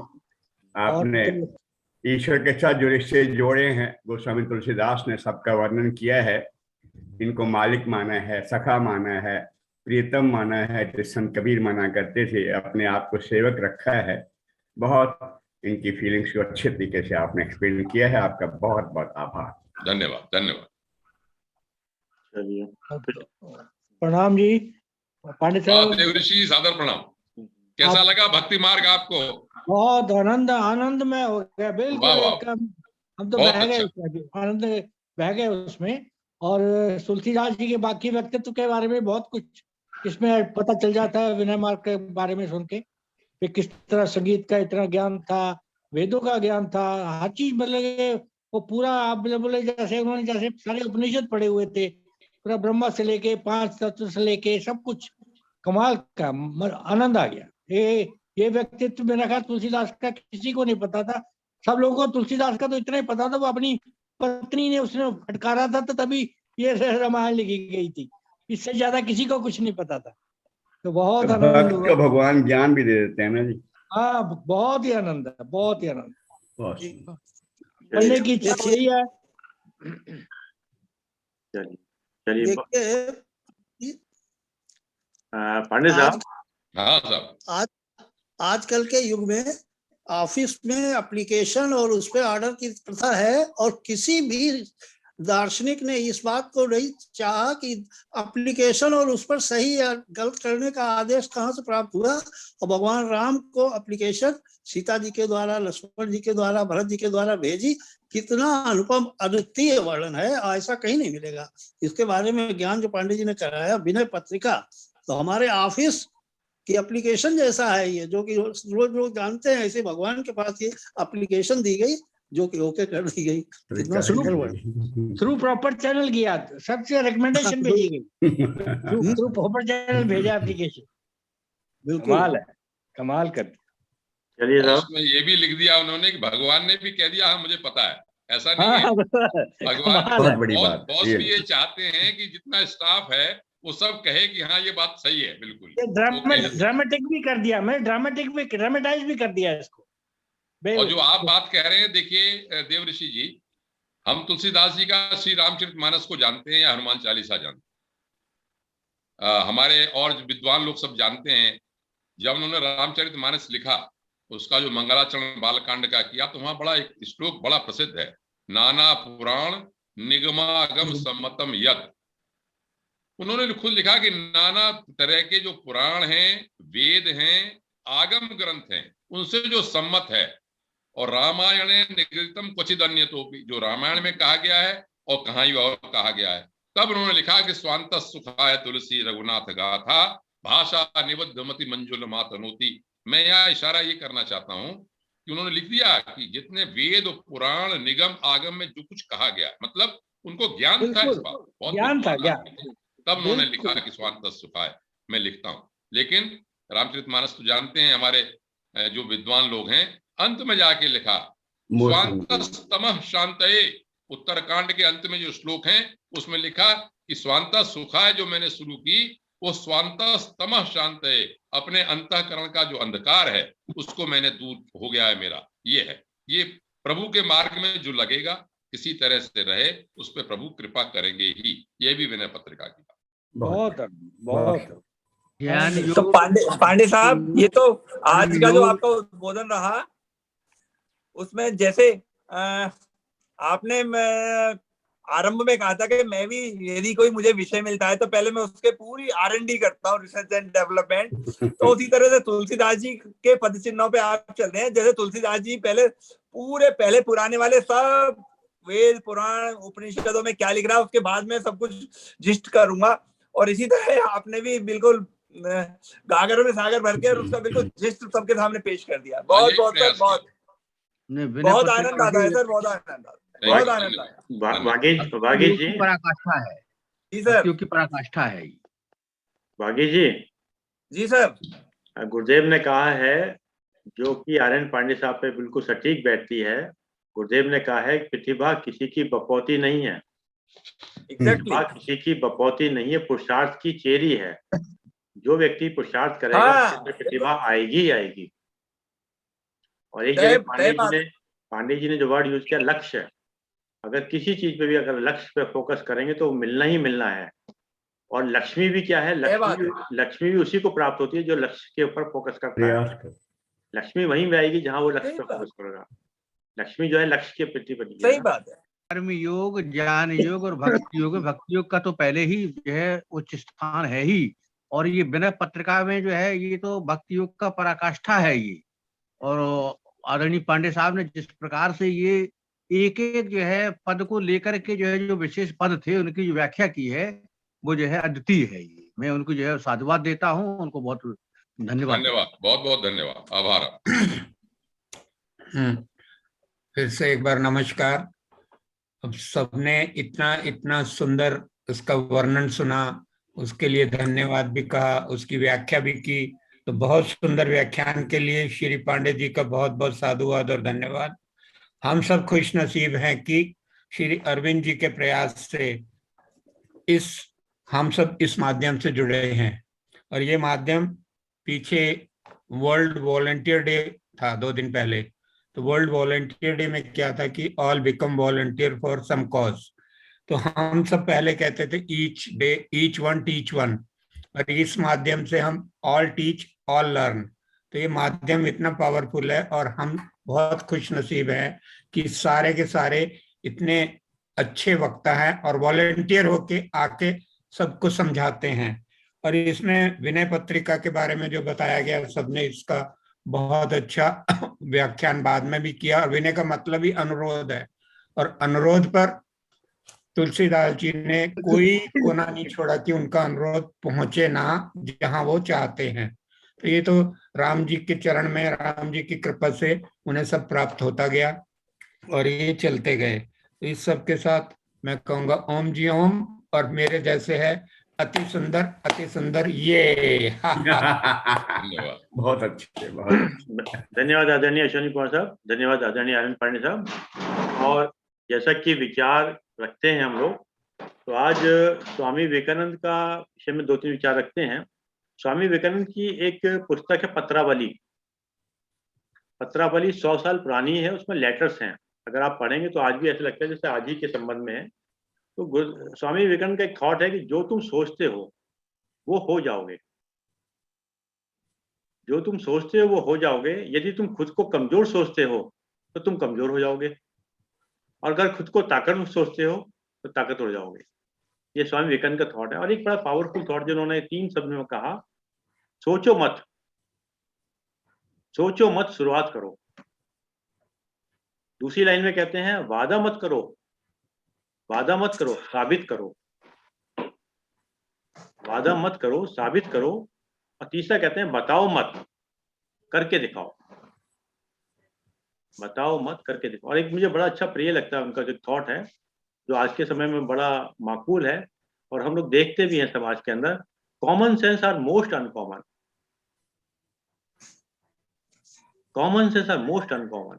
आपने तो ईश्वर के साथ जो रिश्ते जोड़े हैं गोस्वामी तुलसीदास ने सबका वर्णन किया है। इनको मालिक माना है, सखा माना है, प्रियतम माना है, जिस संत कबीर माना करते थे, अपने आप को सेवक रखा है। बहुत इनकी फीलिंग्स को अच्छे तरीके से आपने एक्सप्लेन किया है। आपका बहुत बहुत आभार। धन्यवाद धन्यवाद। चलिए प्रणाम जी पांडे साहब। देवऋषि सादर प्रणाम। कैसा लगा भक्ति मार्ग आपको? बहुत आनंद में हो गया, बिल्कुल वाह, वाह। एकदम। हम तो बहुत बह गए अच्छा। उसमें, आनंद बह गए उसमें। और तुलसीदास जी के बाकी व्यक्तित्व के बारे में बहुत कुछ इसमें पता चल जाता है, विनय मार्ग के बारे में सुन के कि किस तरह संगीत का इतना ज्ञान था, वेदों का ज्ञान था, हर चीज मतलब कि वो पूरा आप बोले जैसे उन्होंने जैसे सारे उपनिषद पढ़े हुए थे, पूरा ब्रह्मा से लेके 5 तत्व से लेके सब कुछ कमाल का आनंद आ गया। ये व्यक्तित्व मेरा ख्याल तुलसीदास का किसी को नहीं पता था। सब लोगों को तुलसीदास का तो इतना ही पता था, वो अपनी पत्नी ने उसने फटकारा था तो तभी ये रामायण लिखी गई थी, इससे ज्यादा किसी को कुछ नहीं पता था। तो बहुत आनंद भक्त हुआ। को भगवान ज्ञान भी दे देते हैं ना जी। हाँ बहुत ही आनंद है, बहुत ही आनंद। बहुत पढ़ने की इच्छा हो रही है। चलिए देखिए पांडे साहब। हाँ साहब। आजकल के युग में ऑफिस में एप्लीकेशन और उस पर ऑर्डर की प्रथा है, और किसी भी दार्शनिक ने इस बात को नहीं चाहा कि एप्लीकेशन और उस पर सही या गलत करने का आदेश कहाँ से प्राप्त हुआ। और भगवान राम को एप्लीकेशन सीता जी के द्वारा, लक्ष्मण जी के द्वारा, भरत जी के द्वारा भेजी। कितना अनुपम अद्वितीय वर्णन है, ऐसा कहीं नहीं मिलेगा। इसके बारे में ज्ञान जो पांडे जी ने कराया विनय पत्रिका, तो हमारे ऑफिस की एप्लीकेशन जैसा है ये, जो कि रोज लोग जानते हैं, ऐसे भगवान के पास ये एप्लीकेशन दी गई जो कि ओके कर दी गई। कितना सुंदर वर्ड। थ्रू प्रॉपर चैनल किया, सबसे रिकमेंडेशन भेजी गई, थ्रू प्रॉपर चैनल भेजा एप्लीकेशन। बिल्कुल कमाल है, कमाल कर। चलिए और साहब। उसमें ये भी लिख दिया उन्होंने कि भगवान ने भी कह दिया हाँ मुझे पता है। ऐसा नहीं है, भगवान बहुत बड़ी बात। बॉस भी ये चाहते हैं कि जितना स्टाफ है वो सब कहे कि हाँ ये बात सही है, बिल्कुल। ड्रामेटिक भी कर दिया, मैं ड्रामेटाइज भी कर दिया इसको। और जो आप बात कह रहे हैं, देखिए देवऋषि जी, हम तुलसीदास जी का श्री रामचरितमानस को जानते हैं या हनुमान चालीसा जानते हैं, हमारे और विद्वान लोग सब जानते हैं। जब उन्होंने रामचरितमानस लिखा, उसका जो मंगलाचरण बालकांड का किया, तो वहां बड़ा एक श्लोक बड़ा प्रसिद्ध है, नाना पुराण निगमागम सम्मतम यद। उन्होंने खुद लिखा कि नाना तरह के जो पुराण हैं, वेद हैं, आगम ग्रंथ हैं, उनसे जो सम्मत है, और रामायण निगृहीतम क्वचिद अन्यतोपि, जो रामायण में कहा गया है और कहीं और कहा गया है। तब उन्होंने लिखा कि स्वांत सुखाय तुलसी रघुनाथ गाथा भाषा निबद्धमति मंजुल मातनोति। मैं यहाँ इशारा ये करना चाहता हूँ कि उन्होंने लिख दिया कि जितने वेद पुराण निगम आगम में जो कुछ कहा गया, मतलब उनको ज्ञान था इस बात, बहुत ज्ञान था, ज्ञान। तब उन्होंने लिखा कि स्वांत सुखाय मैं लिखता हूँ। लेकिन रामचरितमानस तो जानते हैं हमारे जो विद्वान लोग हैं, अंत में जाके लिखा स्वांतस्तमः शांतये। उत्तरकांड के अंत में जो श्लोक हैं उसमें लिखा कि स्वांत सुखाय जो मैंने शुरू की, वो स्वांतस्तमः शांतये, अपने अंतःकरण का जो अंधकार है उसको मैंने दूर हो गया है मेरा। ये है, ये प्रभु के मार्ग में जो लगेगा किसी तरह से रहे, उस पर प्रभु कृपा करेंगे ही। ये भी विनय पत्रिका की बहुत बहुत। तो पांडे साहब, ये तो आज का जो आपका उद्बोधन रहा, उसमें जैसे आपने आरंभ में कहा था कि मैं भी यदि कोई मुझे विषय मिलता है तो पहले मैं उसके पूरी R&D करता हूँ, रिसर्च एंड डेवलपमेंट। तो उसी तरह से तुलसीदास जी के पद चिन्हों पे आप चल रहे हैं। जैसे तुलसीदास जी पहले पुराने वाले सब वेद पुराण उपनिषदों में क्या लिख रहा है, उसके बाद में सब कुछ जिस्ट करूंगा। और इसी तरह आपने भी बिल्कुल गागर में सागर भर के उसका बिल्कुल जिस्ट सबके सामने पेश कर दिया। बहुत बहुत सर, बहुत आनंद आता है सर, बहुत आनंद आता है। वागेश जी, पराकाष्ठा है जी सर, क्योंकि पराकाष्ठा है। वागेश जी, जी सर, गुरुदेव ने कहा है जो कि आर्यन पांडे साहब पे बिल्कुल सटीक बैठती है, गुरुदेव ने कहा है प्रतिभा किसी की बपौती नहीं है, प्रतिभा किसी की बपौती नहीं है, पुरुषार्थ की चेरी है। जो व्यक्ति पुरुषार्थ करेगा उसके अंदर प्रतिभा आएगी ही आएगी। और एक जगह पांडे जी ने जो वर्ड यूज किया लक्ष्य, अगर किसी चीज पे भी अगर लक्ष्य पे फोकस करेंगे तो मिलना ही मिलना है। और लक्ष्मी भी क्या है, लक्ष्मी भी उसी को प्राप्त होती है जो लक्ष्य के ऊपर फोकस करता है। लक्ष्मी वहीं पे आएगी जहां वो लक्ष्य पे फोकस करेगा। लक्ष्मी जो है लक्ष्य के प्रति बनी। सही बात है। कर्म योग, ज्ञान योग और भक्ति योग, भक्ति योग का तो पहले ही जो है उच्च स्थान है ही। और ये विनय पत्रिका में जो है ये तो भक्ति योग का पराकाष्ठा है ये। और आदरणीय पांडे साहब ने जिस प्रकार से ये एक एक जो है पद को लेकर के जो है जो विशेष पद थे उनकी जो व्याख्या की है वो जो है अद्वितीय है। ये मैं उनको जो है साधुवाद देता हूँ, उनको बहुत धन्यवाद। बहुत बहुत धन्यवाद, आभार। फिर से एक बार नमस्कार। अब सबने इतना इतना सुंदर उसका वर्णन सुना, उसके लिए धन्यवाद भी कहा, उसकी व्याख्या भी की। तो बहुत सुंदर व्याख्यान के लिए श्री पांडे जी का बहुत बहुत साधुवाद और धन्यवाद। हम सब खुश नसीब हैं कि श्री अरविंद जी के प्रयास से हम सब इस माध्यम से जुड़े हैं। और ये माध्यम पीछे वर्ल्ड वॉलंटियर डे था 2 दिन पहले। तो वर्ल्ड वॉलंटियर डे में क्या था कि all become volunteer for some cause. तो हम सब पहले कहते थे each day each one teach one, और इस माध्यम से हम ऑल टीच ऑल लर्न। तो ये माध्यम इतना पावरफुल है और हम बहुत खुश नसीब हैं कि सारे के सारे इतने अच्छे वक्ता हैं और वॉलंटियर होके आके सबको समझाते हैं। और इसमें विनय पत्रिका के बारे में जो बताया गया सबने इसका बहुत अच्छा व्याख्यान बाद में भी किया। और विनय का मतलब ही अनुरोध है, और अनुरोध पर तुलसीदास जी ने कोई कोना नहीं छोड़ा कि उनका अनुरोध पहुंचे ना जहां वो चाहते हैं। तो ये तो राम जी के चरण में, राम जी की कृपा से उन्हें सब प्राप्त होता गया और ये चलते गए। तो इस सब के साथ मैं कहूँगा ओम जी ओम, और मेरे जैसे है अति सुंदर ये। बहुत अच्छे, बहुत धन्यवाद आदरणीय अश्विनी कुमार साहब, धन्यवाद आदरणीय आनंद पांडे साहब। और जैसा कि विचार रखते हैं हम लोग, तो आज स्वामी विवेकानंद का विषय में 2-3 विचार रखते हैं। स्वामी विवेकानंद की एक पुस्तक है पत्रावली। पत्रावली 100 साल पुरानी है, उसमें लेटर्स हैं। अगर आप पढ़ेंगे तो आज भी ऐसा लगता है जैसे आज ही के संबंध में है। तो स्वामी विवेकानंद का एक थॉट है कि जो तुम सोचते हो वो हो जाओगे, जो तुम सोचते हो वो हो जाओगे। यदि तुम खुद को कमजोर सोचते हो तो तुम कमजोर हो जाओगे, और अगर खुद को ताकतवर सोचते हो तो ताकतवर हो जाओगे। ये स्वामी विवेकानंद का थॉट है। और एक बड़ा पावरफुल थॉट जिन्होंने 3 शब्द में कहा, सोचो मत, सोचो मत, शुरुआत करो। दूसरी लाइन में कहते हैं वादा मत करो, वादा मत करो, साबित करो। वादा मत करो, साबित करो। और तीसरा कहते हैं बताओ मत, करके दिखाओ। बताओ मत, करके दिखाओ। और एक मुझे बड़ा अच्छा प्रिय लगता है उनका जो थॉट है, जो आज के समय में बड़ा माकूल है और हम लोग देखते भी हैं समाज के अंदर, common sense are most uncommon. Common sense are most uncommon.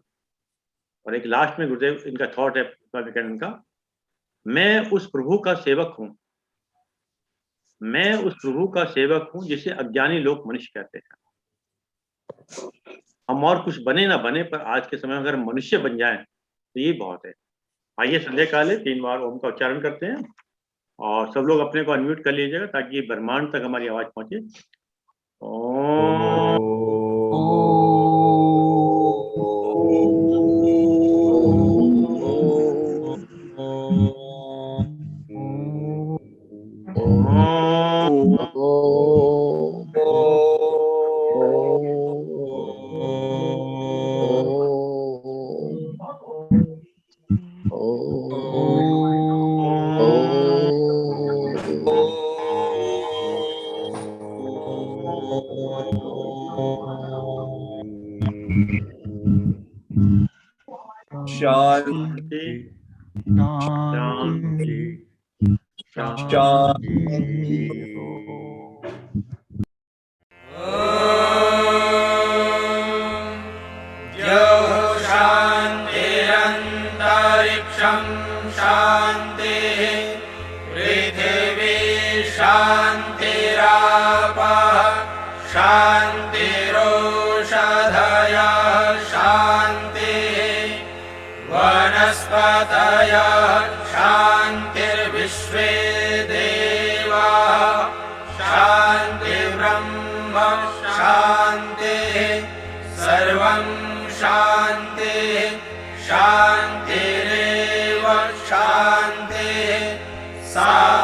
और एक लास्ट में गुरुदेव इनका थॉट है विवेकानंद का, मैं उस प्रभु का सेवक हूं, मैं उस प्रभु का सेवक हूं जिसे अज्ञानी लोग मनुष्य कहते हैं। हम और कुछ बने ना बने, पर आज के समय में अगर मनुष्य बन जाएं तो ये बहुत है। आइए संध्या काल है, 3 बार ओम का उच्चारण करते हैं और सब लोग अपने को अनम्यूट कर लीजिएगा ताकि ब्रह्मांड तक हमारी आवाज पहुंचे। शांति शांति शांति। जो शांतिरन्तरिक्षे शान्तिरापः शान्तिरोषधयः शान्तिः वनस्पतयः शान्तिर्विश्वे देवाः शान्तिर्ब्रह्म शान्तिः सर्वं शान्तिः शान्तिरेव शान्तिः सा